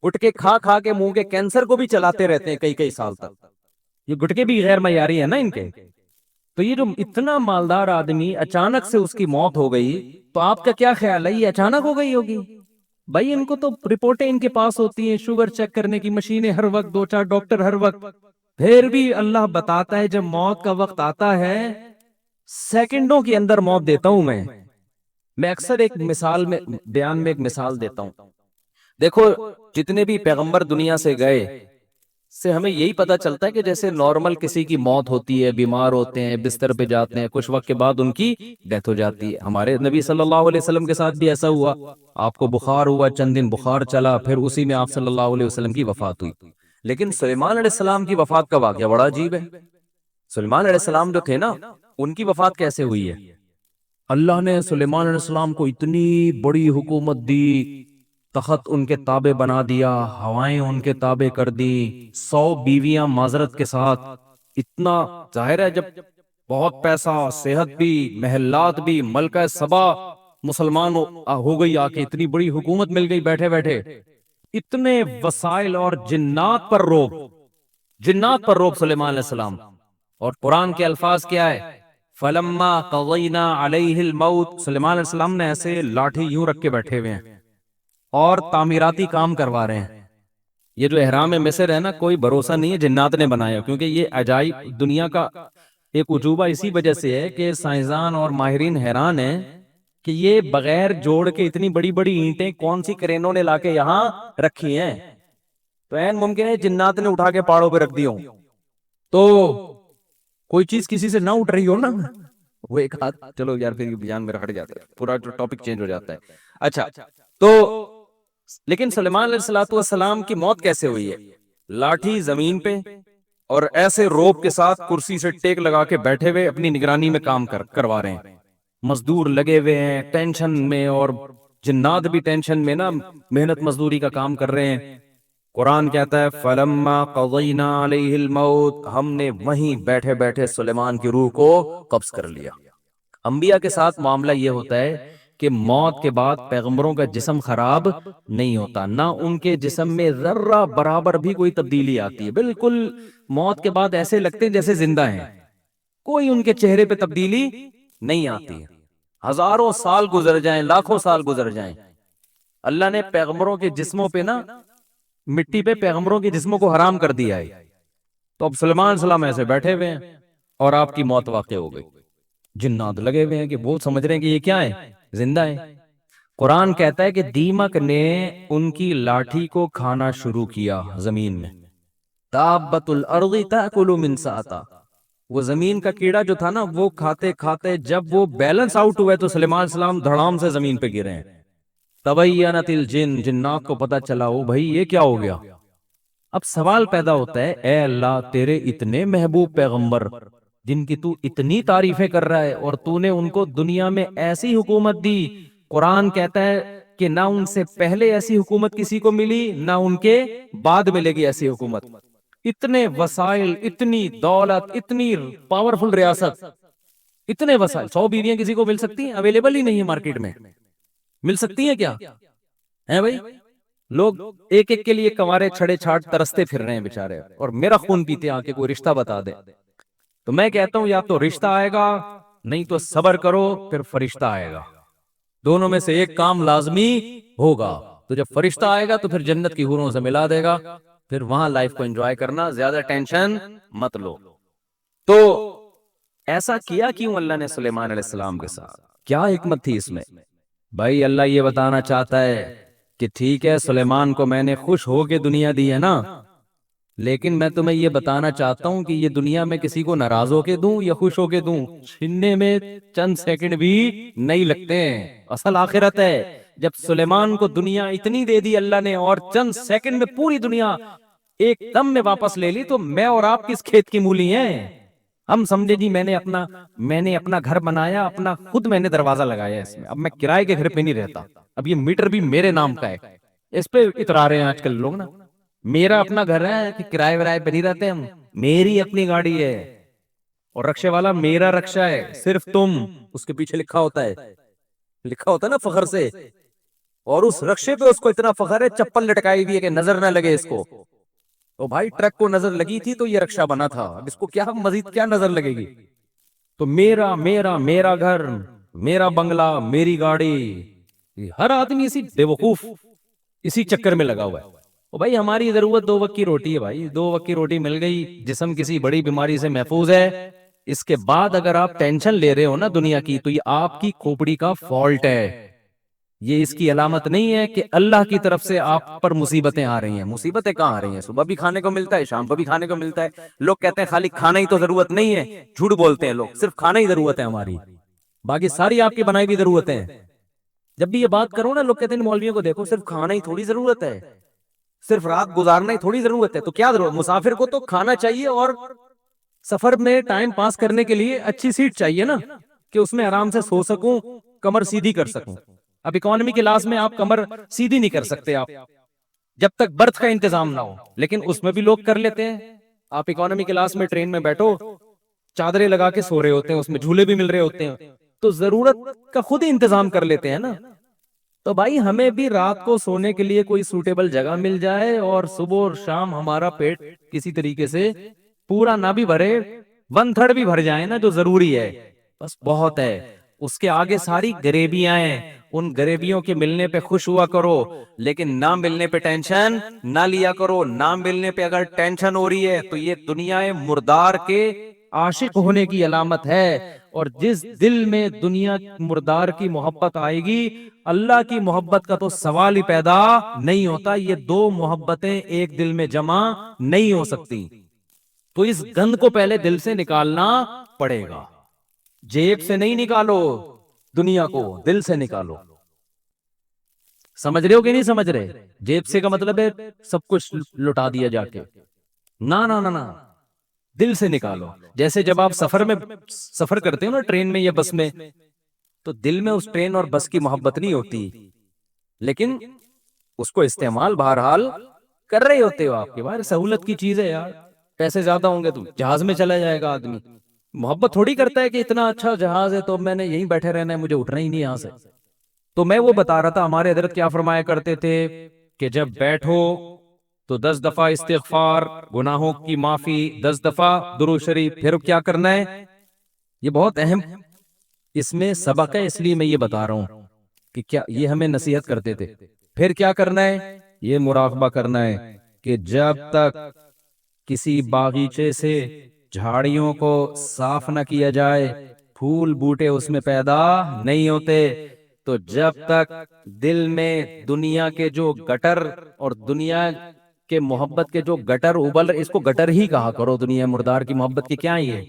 گٹکے کھا کھا کے منہ کے کینسر کو بھی چلاتے رہتے ہیں کئی سال تک. یہ گٹکے بھی غیر معیاری ہیں نا ان کے. تو یہ جو اتنا مالدار آدمی, اچانک سے اس کی موت ہو گئی, تو آپ کا کیا خیال ہے یہ اچانک ہو گئی ہوگی؟ بھائی ان کو تو رپورٹیں ان کے پاس ہوتی ہیں, شوگر چیک کرنے کی مشینیں ہر وقت, 2-4 ڈاکٹر ہر وقت. پھر بھی اللہ بتاتا ہے جب موت کا وقت آتا ہے, سیکنڈوں کے اندر موت دیتا ہوں میں. میں اکثر ایک مثال میں, بیان میں ایک مثال دیتا ہوں. دیکھو جتنے بھی پیغمبر دنیا سے گئے, سے ہمیں یہی پتا چلتا ہے کہ جیسے نارمل کسی کی موت ہوتی ہے, بیمار ہوتے ہیں, بستر پہ جاتے ہیں, کچھ وقت کے بعد ان کی ڈیتھ ہو جاتی ہے. ہمارے نبی صلی اللہ علیہ وسلم کے ساتھ بھی ایسا ہوا. آپ کو بخار ہوا, چند دن بخار چلا, پھر اسی میں آپ صلی اللہ علیہ وسلم کی وفات ہوئی. لیکن سلیمان علیہ السلام کی وفات کا واقعہ بڑا عجیب ہے. سلیمان علیہ السلام جو تھے نا, ان کی وفات کیسے ہوئی ہے؟ اللہ نے سلیمان علیہ السلام کو اتنی بڑی حکومت دی, تخت ان کے تابع بنا دیا, ہوائیں ان کے تابع کر دی, 100 بیویاں معذرت کے ساتھ. اتنا ظاہر ہے جب بہت پیسہ, صحت بھی, محلات بھی, ملکہ سبا مسلمان ہو گئی, آ کے اتنی بڑی حکومت مل گئی بیٹھے بیٹھے. اتنے وسائل اور جنات پر روب, جنات پر روب سلیمان علیہ السلام. اور قرآن کے الفاظ کیا ہے؟ فَلَمَّا قَضَيْنَا عَلَيْهِ الْمَوْتِ. سلیمان علیہ السلام نے ایسے لاٹھی یوں رکھ کے بیٹھے ہوئے ہیں اور تعمیراتی کام کروا رہے ہیں. یہ جو احرام مصر ہے نا, کوئی بھروسہ نہیں ہے جنات نے بنایا, کیونکہ یہ عجائب دنیا کا ایک عجوبہ اسی وجہ سے ہے کہ سائنسدان اور ماہرین حیران ہیں کہ یہ بغیر جوڑ کے اتنی بڑی بڑی اینٹیں کون سی کرینوں نے لا کے یہاں رکھی ہیں. تو این ممکن ہے جنات نے اٹھا کے پہاڑوں پہ رکھ دی ہوں. تو کوئی چیز کسی سے نہ اٹھ رہی ہو نا, وہ ایک ہاتھ, چلو یار پھر بیان میرا ہٹ جاتا ہے, پورا جو ٹاپک چینج ہو جاتا ہے. اچھا, تو لیکن سلیمان علیہ السلام کی موت کیسے ہوئی ہے؟ لاٹھی زمین پہ اور ایسے روپ کے ساتھ کرسی سے ٹیک لگا کے بیٹھے ہوئے اپنی نگرانی میں کام کروا رہے ہیں. مزدور لگے ہوئے ہیں ٹینشن میں, اور جنات بھی ٹینشن میں نا, محنت مزدوری کا کام کر رہے ہیں. قرآن کہتا ہے فَلَمَّا قَضَيْنَا عَلَيْهِ الْمَوْتِ, ہم نے وہیں بیٹھے بیٹھے سلیمان کی روح کو قبض کر لیا. انبیاء کے ساتھ معاملہ یہ ہوتا ہے کہ موت کے بعد پیغمبروں کا جسم خراب نہیں ہوتا, نہ ان کے جسم میں ذرہ برابر بھی کوئی تبدیلی آتی ہے. بالکل موت کے بعد ایسے لگتے ہیں جیسے زندہ ہیں, کوئی ان کے چہرے پہ تبدیلی نہیں آتی. ہزاروں سال گزر جائیں, لاکھوں سال گزر جائیں, اللہ نے پیغمبروں کے جسموں پہ نا, مٹی پہ پیغمبروں کے جسموں کو حرام کر دیا ہے. تو اب سلیمان علیہ السلام ایسے بیٹھے ہوئے ہیں اور آپ کی موت واقع ہو گئی. جنات لگے ہوئے ہیں کہ وہ سمجھ رہے ہیں کہ یہ کیا ہے, زندہ ہے. قرآن کہتا ہے کہ دیمک نے ان کی لاٹھی کو کھانا شروع کیا زمین میں. دابۃ الارض تاکل من ساتا, وہ زمین کا کیڑا جو تھا نا, وہ کھاتے کھاتے جب وہ بیلنس آؤٹ ہوئے تو سلیمان علیہ السلام دھڑام سے زمین پہ گرے ہیں. تبینت الجن, جنات کو پتا چلا او بھائی یہ کیا ہو گیا. اب سوال پیدا ہوتا ہے, اے اللہ تیرے اتنے محبوب پیغمبر جن کی تو اتنی تعریفیں کر رہا ہے, اور تو نے ان کو دنیا میں ایسی حکومت دی. قرآن کہتا ہے کہ نہ ان سے پہلے ایسی حکومت کسی کو ملی, نہ ان کے بعد ملے گی ایسی حکومت. اتنے وسائل, اتنی دولت, اتنی پاورفل ریاست, اتنے وسائل. 100 بیویاں کسی کو مل سکتی ہیں؟ اویلیبل ہی نہیں ہے مارکیٹ میں. مل سکتی ہیں کیا ہیں بھائی؟ لوگ ایک ایک کے لیے کنوارے چھڑے چھاٹ ترستے پھر رہے ہیں بیچارے, اور میرا خون پیتے آ کے کوئی رشتہ بتا دے. تو میں کہتا ہوں یا تو رشتہ آئے گا, نہیں تو صبر کرو پھر فرشتہ آئے گا. دونوں میں سے ایک کام لازمی ہوگا. تو جب فرشتہ آئے گا تو پھر جنت کی حوروں سے ملا دے گا, پھر وہاں لائف کو انجوائے کرنا، زیادہ ٹینشن مت لو۔ تو ایسا کیا کیوں اللہ نے سلیمان علیہ السلام کے ساتھ؟ کیا حکمت تھی اس میں؟ بھائی اللہ یہ بتانا چاہتا ہے کہ ٹھیک ہے سلیمان کو میں نے خوش ہو کے دنیا دی ہے نا، لیکن میں تمہیں یہ بتانا چاہتا ہوں کہ یہ دنیا میں کسی کو ناراض ہو کے دوں یا خوش ہو کے دوں، چھیننے میں چند سیکنڈ بھی نہیں لگتے ہیں۔ اصل آخرت ہے جب سلیمان کو دنیا اتنی دے دی اللہ نے اور چند سیکنڈ میں پوری دنیا ایک دم میں واپس لے لی، تو میں اور آپ کس کھیت کی مولی ہیں؟ ہم سمجھے جی میں نے اپنا گھر بنایا، اپنا خود میں نے دروازہ لگایا اس میں، اب میں کرائے کے گھر پہ نہیں رہتا، اب یہ میٹر بھی میرے نام کا ہے۔ اس پہ اترا رہے ہیں آج کل لوگ نا، میرا اپنا گھر ہے کہ کرائے ورائے پہ نہیں رہتے ہم، میری اپنی گاڑی ہے اور رکشے والا میرا رکشا ہے، صرف تم، اس کے پیچھے لکھا ہوتا ہے نا فخر سے، اور اس رکشے پہ اس کو اتنا فخر ہے چپل لٹکائی ہوئی ہے کہ نظر نہ لگے اس کو۔ تو بھائی ٹرک کو نظر لگی تھی تو یہ رکشہ بنا تھا، اب اس کو کیا مزید کیا نظر لگے گی؟ تو میرا میرا میرا گھر، میرا بنگلہ، میری گاڑی، ہر آدمی اسی بیوقوف اسی چکر میں لگا ہوا ہے۔ او بھائی ہماری ضرورت 2 وقت کی روٹی ہے، بھائی 2 وقت کی روٹی مل گئی، جسم کسی بڑی بیماری سے محفوظ ہے، اس کے بعد اگر آپ ٹینشن لے رہے ہو نا دنیا کی، تو یہ آپ کی کھوپڑی کا فالٹ ہے، یہ اس کی علامت نہیں ہے کہ اللہ کی طرف سے آپ پر مصیبتیں آ رہی ہیں۔ مصیبتیں کہاں آ رہی ہیں؟ صبح بھی کھانے کو ملتا ہے، شام کو بھی کھانے کو ملتا ہے۔ لوگ کہتے ہیں خالی کھانا ہی تو ضرورت نہیں ہے، جھوٹ بولتے ہیں لوگ، صرف کھانا ہی ضرورت ہے ہماری، باقی ساری آپ کی بنائی ہوئی ضرورتیں ہیں۔ جب بھی یہ بات کرو نا، لوگ کہتے ہیں مولویوں کو دیکھو صرف کھانا ہی تھوڑی ضرورت ہے، صرف رات گزارنا ہی تھوڑی ضرورت ہے۔ تو کیا ضرورت؟ مسافر کو تو کھانا چاہیے اور سفر میں ٹائم پاس کرنے کے لیے اچھی سیٹ چاہیے نا، کہ اس میں آرام سے سو سکوں، کمر سیدھی کر سکوں۔ اب اکانومی کلاس میں آپ کمر سیدھی نہیں کر سکتے آپ جب تک برتھ کا انتظام نہ ہو، لیکن اس میں بھی لوگ کر لیتے ہیں۔ آپ اکانومی کلاس میں ٹرین میں بیٹھو، چادریں لگا کے سو رہے ہوتے ہیں، اس میں جھولے بھی مل رہے ہوتے ہیں، تو ضرورت کا خود ہی انتظام کر لیتے ہیں نا۔ تو بھائی ہمیں بھی رات کو سونے کے لیے کوئی سوٹیبل جگہ مل جائے اور صبح اور شام ہمارا پیٹ کسی طریقے سے پورا نہ بھی بھرے، 1/3 بھی بھر جائے نا، جو ضروری ہے بس بہت ہے۔ اس کے آگے ساری غریبیاں ہیں، ان غریبیوں کے ملنے پہ خوش ہوا کرو، لیکن نہ ملنے پہ ٹینشن نہ لیا کرو۔ نہ ملنے پہ اگر ٹینشن ہو رہی ہے تو یہ دنیا مردار کے عاشق ہونے کی علامت ہے، اور جس دل میں دنیا مردار کی محبت آئے گی، اللہ کی محبت کا تو سوال ہی پیدا نہیں ہوتا۔ یہ 2 محبتیں ایک دل میں جمع نہیں ہو سکتی، تو اس گند کو پہلے دل سے نکالنا پڑے گا۔ جیب سے نہیں نکالو دنیا کو، دل سے نکالو۔ سمجھ رہے ہو کہ نہیں سمجھ رہے؟ جیب سے کا مطلب ہے سب کچھ لٹا دیا جا کے، نہ نہ نہ نہ، دل سے نکالو۔ جیسے جب آپ سفر کرتے ہو نا ٹرین میں یا بس میں، تو دل میں اس ٹرین اور بس کی محبت نہیں ہوتی، لیکن اس کو استعمال بہرحال کر رہے ہوتے ہو آپ کے بارے، سہولت کی چیز ہے یار، پیسے زیادہ ہوں گے تو جہاز میں چلا جائے گا آدمی، محبت تھوڑی کرتا ہے کہ اتنا اچھا جہاز ہے تو میں نے یہیں بیٹھے رہنا ہے، مجھے اٹھنا ہی نہیں یہاں سے۔ تو میں وہ بتا رہا تھا ہمارے حضرت کیا فرمایا کرتے تھے کہ جب بیٹھو تو 10 دفعہ استغفار، گناہوں کی معافی، 10 دفعہ درود شریف، پھر کیا کرنا ہے؟ یہ بہت اہم اس میں سبق ہے، اس لیے میں یہ بتا رہا ہوں کہ کیا یہ ہمیں نصیحت کرتے تھے۔ پھر کیا کرنا ہے؟ یہ مراقبہ کرنا ہے کہ جب تک کسی باغیچے سے جھاڑیوں کو صاف نہ کیا جائے، پھول بوٹے اس میں پیدا نہیں ہوتے، تو جب تک دل میں دنیا کے جو گٹر اور دنیا کے محبت کے جو گٹر ابل، اس کو گٹر ہی کہا کرو، دنیا مردار کی محبت کی کیا یہ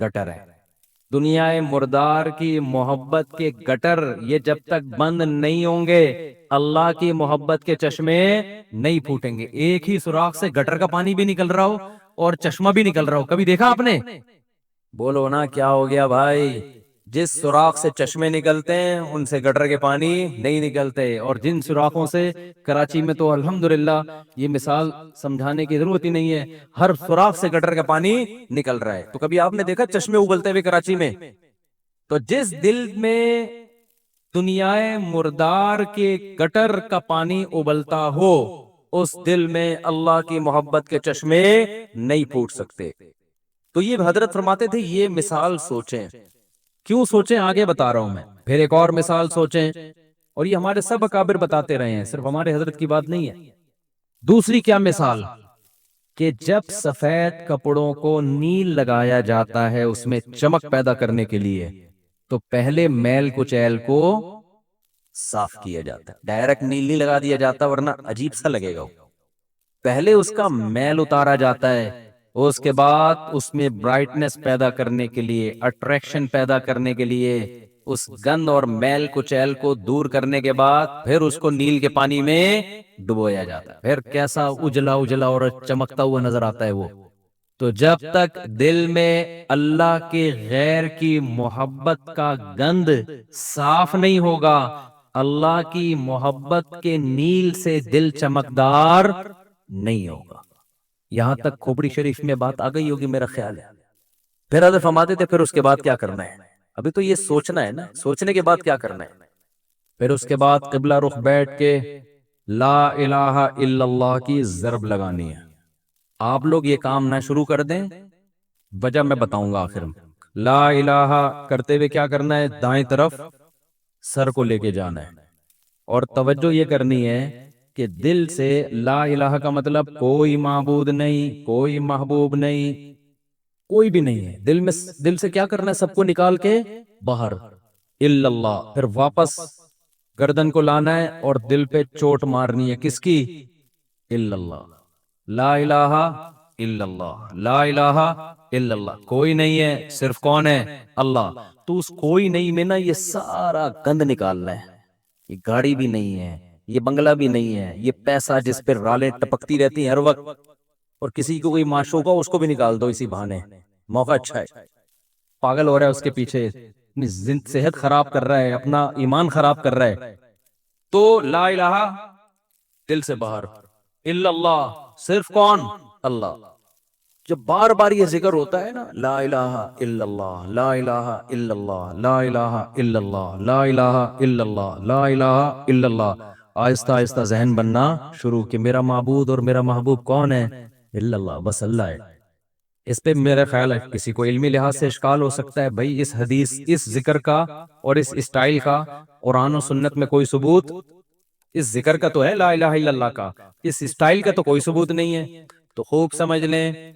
گٹر ہے، دنیا مردار کی محبت کے گٹر یہ جب تک بند نہیں ہوں گے، اللہ کی محبت کے چشمے نہیں پھوٹیں گے۔ ایک ہی سوراخ سے گٹر کا پانی بھی نکل رہا ہو اور چشمہ بھی نکل رہا ہو، کبھی دیکھا آپ نے؟ بولو نا کیا ہو گیا بھائی؟ جس سوراخ سے چشمے نکلتے ہیں ان سے گٹر کے پانی نہیں نکلتے، اور جن سوراخوں سے، کراچی میں تو الحمدللہ یہ مثال سمجھانے کی ضرورت ہی نہیں ہے، ہر سوراخ سے گٹر کا پانی نکل رہا ہے۔ تو کبھی آپ نے دیکھا چشمے ابلتے ہوئے کراچی میں؟ تو جس دل میں دنیا مردار کے گٹر کا پانی ابلتا ہو، اس دل میں اللہ کی محبت کے چشمے نہیں پھوٹ سکتے۔ تو یہ حضرت فرماتے تھے یہ مثال سوچیں۔ کیوں سوچیں؟ آگے بتا رہا ہوں میں۔ پھر ایک اور مثال سوچیں، اور یہ ہمارے سب اکابر بتاتے رہے ہیں، صرف ہمارے حضرت کی بات نہیں ہے۔ دوسری کیا مثال؟ کہ جب سفید کپڑوں کو نیل لگایا جاتا ہے اس میں چمک پیدا کرنے کے لیے، تو پہلے میل کچیل کو صاف کیا جاتا ہے، ڈائریکٹ نیل نہیں لگا دیا جاتا ورنہ عجیب سا لگے گا۔ پہلے اس کا میل اتارا جاتا ہے، اس کے بعد اس میں برائٹنس پیدا کرنے کے لیے، اٹریکشن پیدا کرنے کے لیے، اس گند اور میل کچیل کو دور کرنے کے بعد پھر اس کو نیل کے پانی میں ڈبویا جاتا ہے، پھر کیسا اجلا اجلا اور چمکتا ہوا نظر آتا ہے وہ۔ تو جب تک دل میں اللہ کے غیر کی محبت کا گند صاف نہیں ہوگا، اللہ کی محبت کے نیل سے دل چمکدار نہیں ہوگا۔ یہاں تک کھوپڑی شریف میں بات آ گئی ہوگی میرا خیال ہے۔ پھر حضرت فرماتے تھے پھر اس کے بعد کیا کرنا ہے؟ ابھی تو یہ سوچنا ہے نا، سوچنے کے بعد کیا کرنا ہے؟ پھر اس کے بعد قبلہ رخ بیٹھ کے لا الہ الا اللہ کی ضرب لگانی ہے۔ آپ لوگ یہ کام نہ شروع کر دیں، وجہ میں بتاؤں گا آخر میں۔ لا الہ کرتے ہوئے کیا کرنا ہے؟ دائیں طرف سر کو لے کے جانا ہے، اور توجہ یہ کرنی ہے کہ دل سے لا الہ کا مطلب کوئی معبود نہیں، کوئی محبوب نہیں، کوئی بھی نہیں ہے۔ دل سے کیا کرنا ہے؟ سب کو نکال کے باہر الا اللہ، پھر واپس گردن کو لانا ہے اور دل پہ چوٹ مارنی ہے، کس کی؟ الا اللہ، لا الہ الا اللہ، لا الہ الا اللہ، کوئی نہیں ہے، صرف کون ہے؟ اللہ۔ تو اس کوئی نہیں میں نا یہ سارا گند نکالنا ہے۔ یہ گاڑی بھی نہیں ہے، یہ بنگلہ بھی نہیں ہے، یہ پیسہ جس پہ رالیں ٹپکتی رہتی ہیں ہر وقت، اور کسی کو کوئی معشوق ہو اس کو بھی نکال دو اسی بہانے، موقع اچھا ہے۔ پاگل ہو رہا ہے اس کے پیچھے، اپنی صحت خراب کر رہا ہے، اپنا ایمان خراب کر رہا ہے۔ تو لا الہ دل سے باہر، الا اللہ صرف کون؟ اللہ۔ جب بار بار یہ ذکر ہوتا ہے نا، لا الہ الا اللہ، لا الہ الا اللہ، لا الہ الا اللہ، لا الہ الا اللہ، لا الہ الا اللہ، آہستہ آہستہ ذہن بننا شروع کہ میرا معبود اور میرا محبوب کون ہے؟ الا اللہ، بس اللہ ہے۔ اس پہ میرا خیال ہے کسی کو علمی لحاظ سے اشکال ہو سکتا ہے، بھائی اس حدیث، اس ذکر کا اور اس اسٹائل کا قرآن و سنت میں کوئی ثبوت؟ اس ذکر کا تو ہے لا الہ الا اللہ کا، اس اسٹائل کا تو کوئی ثبوت نہیں ہے۔ تو خوب سمجھ لیں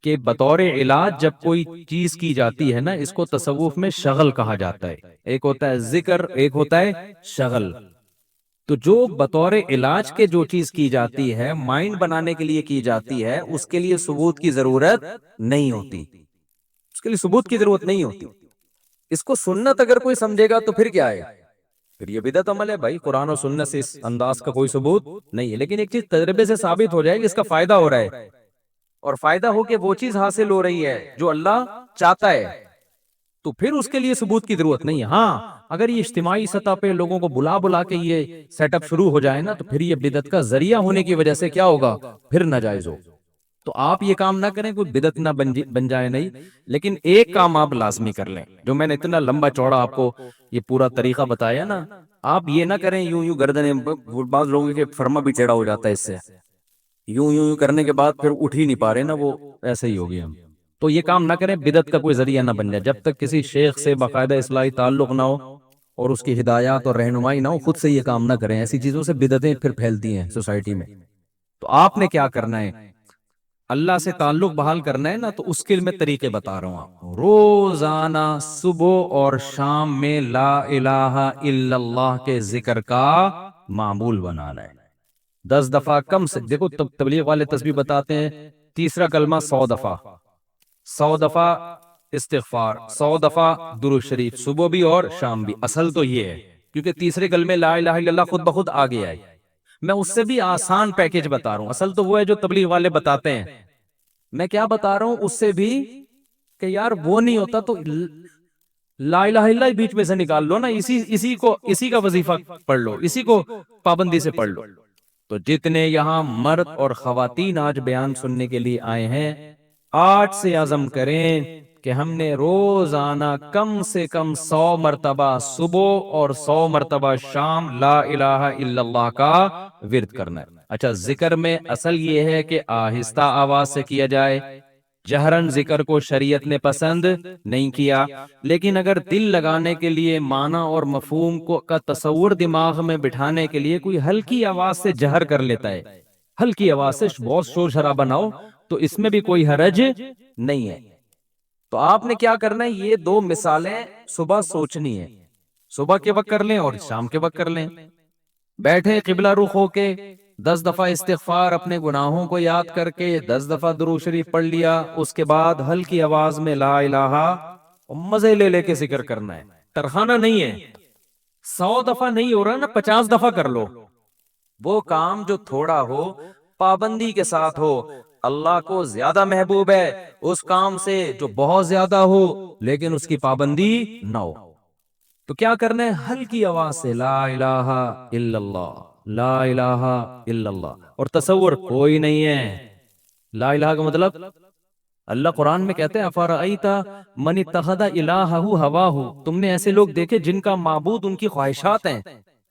کہ بطور علاج جب کوئی چیز کی جاتی ہے نا، اس کو تصوف میں شغل کہا جاتا ہے۔ ایک ہوتا ہے ذکر، ایک ہوتا ہے شغل۔ تو جو بطور علاج کے جو چیز کی جاتی ہے، مائنڈ بنانے کے لیے کی جاتی ہے، اس کے لیے ثبوت کی ضرورت نہیں ہوتی، اس کے لیے ثبوت کی ضرورت نہیں ہوتی۔ اس کو سنت اگر کوئی سمجھے گا تو پھر کیا ہے؟ پھر یہ بدعت عمل ہے بھائی، قرآن و سنت سے اس انداز کا کوئی ثبوت نہیں ہے۔ لیکن ایک چیز تجربے سے ثابت ہو جائے کہ اس کا فائدہ ہو رہا ہے، اور فائدہ ہو کے وہ چیز حاصل ہو رہی ہے جو اللہ چاہتا ہے، تو پھر اس کے لیے ثبوت کی ضرورت نہیں ہے۔ ہاں اگر یہ اجتماعی سطح پہ لوگوں کو بلا بلا کے یہ سیٹ اپ شروع ہو جائے نا، تو پھر یہ بدعت کا ذریعہ ہونے کی وجہ سے کیا ہوگا؟ پھر ناجائز ہو۔ تو آپ یہ کام نہ کریں، کوئی بدعت نہ بن جائے نہیں، لیکن ایک کام آپ لازمی کر لیں، جو میں نے اتنا لمبا چوڑا آپ کو یہ پورا طریقہ بتایا نا، آپ یہ نہ کریں یوں یوں گردنیں، بعض لوگوں کے فرما بھی ٹیڑھا ہو جاتا ہے اس سے، یوں یوں کرنے کے بعد پھر اٹھ ہی نہیں پا رہے نا، وہ ایسے ہی ہو گیا۔ تو یہ کام نہ کریں، بدعت کا کوئی ذریعہ نہ بن جائے۔ جب تک کسی شیخ سے باقاعدہ اصلاحی تعلق نہ ہو اور اس کی ہدایات اور رہنمائی نہ ہو، خود سے یہ کام نہ کریں۔ ایسی چیزوں سے بدعتیں پھر پھیلتی ہیں سوسائٹی میں۔ تو آپ نے کیا کرنا ہے؟ اللہ سے تعلق بحال کرنا ہے نا، تو اس کے میں طریقے بتا رہا ہوں آپ کو۔ روزانہ صبح اور شام میں لا الہ الا اللہ کے ذکر کا معمول بنانا ہے۔ 10 دفعہ کم سے، دیکھو تبلیغ والے تسبیح بتاتے ہیں، تیسرا کلمہ 100 دفعہ، 100 دفعہ استغفار، 100 دفعہ درود شریف، صبح بھی اور شام بھی۔ اصل تو یہ ہے، کیونکہ تیسرے کلمے لا الہ الا اللہ خود بخود آ گیا ہے۔ میں اس سے بھی آسان پیکیج بتا رہا ہوں، اصل تو وہ ہے جو تبلیغ والے بتاتے ہیں۔ میں کیا بتا رہا ہوں اس سے بھی کہ یار وہ نہیں ہوتا تو لا الہ الا اللہ بیچ میں سے نکال لو نا، اسی کا وظیفہ پڑھ لو، اسی کو پابندی سے پڑھ لو۔ تو جتنے یہاں مرد اور خواتین آج بیان سننے کے لیے آئے ہیں، آج سے عزم کریں کہ ہم نے روزانہ کم سے کم 100 مرتبہ صبح اور 100 مرتبہ شام لا الہ الا اللہ کا ورد کرنا ہے۔ اچھا، ذکر میں اصل یہ ہے کہ آہستہ آواز سے کیا جائے، جہرن ذکر کو شریعت نے پسند نہیں کیا، لیکن اگر دل لگانے کے لیے، معنی اور مفہوم کا تصور دماغ میں بٹھانے کے لیے کوئی ہلکی آواز سے جہر کر لیتا ہے، ہلکی آواز سے بہت شور شرابہ نہ ہو تو اس میں بھی کوئی حرج نہیں ہے. تو آپ نے کیا کرنا ہے، یہ دو مثالیں صبح سوچنی ہے. صبح کے وقت کر لیں اور شام کے وقت کر لیں. بیٹھے قبلہ رخ ہو کے 10 دفعہ استغفار اپنے گناہوں کو یاد کر کے 10 دفعہ درود شریف پڑھ لیا. اس کے بعد ہلکی آواز میں لا الہ، مزے لے لے کے ذکر کرنا ہے. ترخانہ نہیں ہے. 100 دفعہ نہیں ہو رہا نا، 50 دفعہ کر لو. وہ کام جو تھوڑا ہو پابندی کے ساتھ ہو، اللہ کو زیادہ محبوب ہے اس کام سے جو بہت زیادہ ہو لیکن اس کی پابندی نہ ہو. تو کیا کرنا ہے، ہلکی آواز سے لا الہ الا اللہ، لا الہ الا اللہ. اور تصور کوئی نہیں ہے. لا الہ کا مطلب اللہ قرآن میں کہتے ہیں افرأیت من اتخذ الہہ ہواہ، تم نے ایسے لوگ دیکھے جن کا معبود ان کی خواہشات ہیں،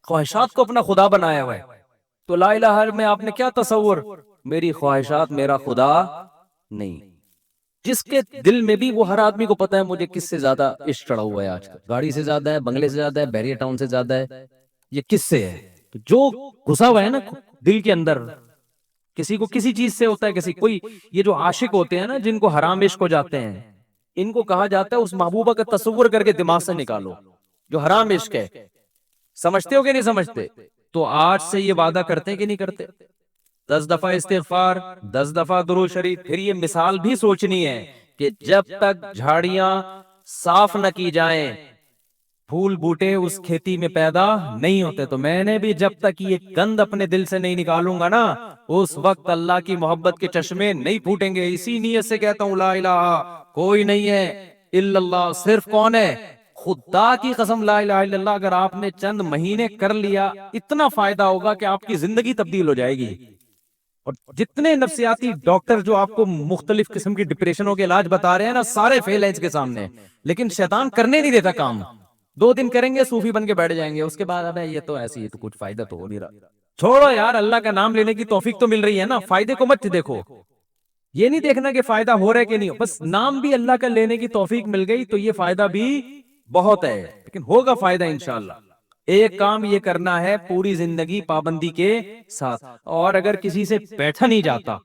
خواہشات کو اپنا خدا بنایا ہوا ہے. تو لا الہ میں آپ نے کیا تصور، میری خواہشات میرا خدا نہیں. جس کے دل میں بھی، وہ ہر آدمی کو پتا ہے مجھے کس سے زیادہ عشق چڑھا ہوا ہے آج کل، گاڑی سے زیادہ ہے، بنگلے سے زیادہ ہے، بیریا ٹاؤن سے زیادہ ہے، یہ کس سے ہے؟ جو گھسا ہوا ہے نا دل کے اندر. کسی کو کسی چیز سے ہوتا ہے، کسی کوئی، یہ جو عاشق ہوتے ہیں نا جن کو حرام عشق ہو جاتے ہیں، ان کو کہا جاتا ہے اس محبوبہ کا تصور کر کے دماغ سے نکالو جو حرام عشق ہے. سمجھتے ہو کہ نہیں سمجھتے؟ تو آج سے یہ وعدہ کرتے ہیں کہ نہیں کرتے؟ 10 دفعہ استغفار، 10 دفعہ درود شریف. پھر یہ مثال بھی سوچنی ہے کہ جب تک جھاڑیاں صاف نہ کی جائیں، پھول بوٹے اس کھیتی میں پیدا نہیں ہوتے. تو میں نے بھی جب تک یہ گند اپنے دل سے نہیں نکالوں گا نا، اس وقت اللہ کی محبت کے چشمے نہیں پھوٹیں گے. اسی نیت سے کہتا ہوں لا الہ، کوئی نہیں ہے الا اللہ. صرف کون ہے؟ خدا کی قسم لا الہ الا اللہ اگر آپ نے چند مہینے کر لیا، اتنا فائدہ ہوگا کہ آپ کی زندگی تبدیل ہو جائے گی. اور جتنے نفسیاتی ڈاکٹر جو آپ کو مختلف قسم کی ڈپریشنوں کے علاج بتا رہے ہیں نا، سارے فیل ہیں اس کے سامنے. لیکن شیطان کرنے نہیں دیتا کام. 2 دن کریں گے صوفی بن کے بیٹھ جائیں گے، اس کے بعد ابے یہ تو ایسی ہے، تو کچھ فائدہ تو ہو نہیں رہا. چھوڑو یار، اللہ کا نام لینے کی توفیق تو مل رہی ہے نا، فائدے کو مت دیکھو. یہ نہیں دیکھنا کہ فائدہ ہو رہا ہے کہ نہیں، بس نام بھی اللہ کا لینے کی توفیق مل گئی تو یہ فائدہ بھی بہت ہے. لیکن ہوگا فائدہ انشاءاللہ. ایک کام یہ کرنا ہے پوری زندگی پابندی کے ساتھ. اور اگر کسی سے بیٹھا نہیں جاتا،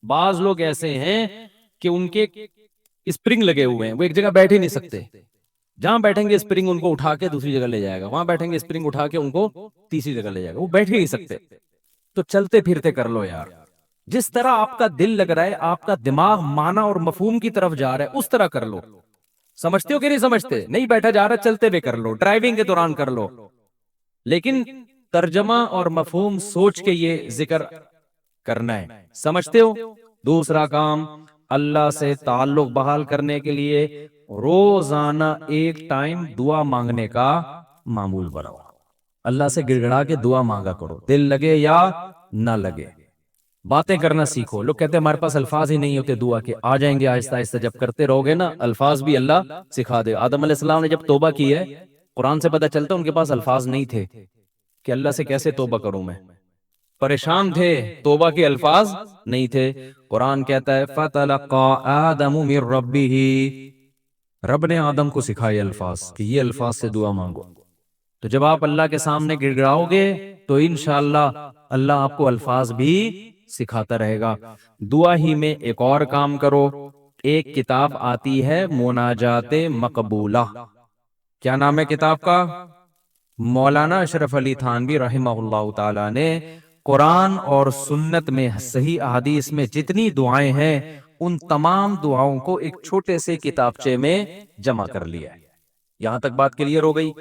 بعض لوگ ایسے ہیں کہ ان کے اسپرنگ لگے ہوئے ہیں، وہ ایک جگہ بیٹھ ہی نہیں سکتے. جہاں بیٹھیں گے اسپرنگ ان کو اٹھا کے دوسری جگہ لے جائے گا، وہاں بیٹھیں گے اسپرنگ اٹھا کے ان کو تیسری جگہ لے جائے گا، وہ بیٹھ ہی نہیں سکتے. تو چلتے پھرتے کر لو یار. جس طرح آپ کا دل لگ رہا ہے، آپ کا دماغ معنی اور مفہوم کی طرف جا رہا ہے، اس طرح کر لو. سمجھتے ہو کہ نہیں سمجھتے؟ نہیں بیٹھا جا رہا، چلتے ہوئے کر لو، ڈرائیونگ کے دوران کر لو، لیکن ترجمہ اور مفہوم سوچ کے یہ ذکر کرنا ہے. سمجھتے ہو؟ دوسرا کام، اللہ سے تعلق بحال کرنے کے لیے روزانہ ایک ٹائم دعا مانگنے کا معمول بناؤ. اللہ سے گڑ گڑا کے دعا مانگا کرو، دل لگے یا نہ لگے. باتیں کرنا سیکھو. لوگ کہتے ہیں ہمارے پاس الفاظ ہی نہیں ہوتے دعا کے، آ جائیں گے آہستہ آہستہ. جب کرتے رہو گے نا، الفاظ بھی اللہ سکھا دے. آدم علیہ السلام نے جب توبہ کی ہے، قرآن سے پتہ چلتا ان کے پاس الفاظ نہیں تھے کہ اللہ سے کیسے توبہ کروں. میں پریشان تھے، توبہ کے الفاظ نہیں تھے. قرآن کہتا ہے فَتَلَقَّى آدَمُ مِن رَبِّهِ، رب نے آدم کو سکھائے الفاظ کہ یہ الفاظ سے دعا مانگو. تو جب آپ اللہ کے سامنے گڑ گڑاؤ گے تو انشاءاللہ اللہ آپ کو الفاظ بھی سکھاتا رہے گا. دعا ہی میں ایک اور کام کرو. ایک کتاب آتی ہے مناجات مقبولہ. کیا نام ہے کتاب کا؟ مولانا اشرف علی تھانوی رحمہ اللہ تعالی نے قرآن اور سنت میں صحیح احادیث میں جتنی دعائیں ہیں ان تمام دعاؤں کو ایک چھوٹے سے کتابچے میں جمع کر لیا ہے. یہاں تک بات کلیئر ہو گئی؟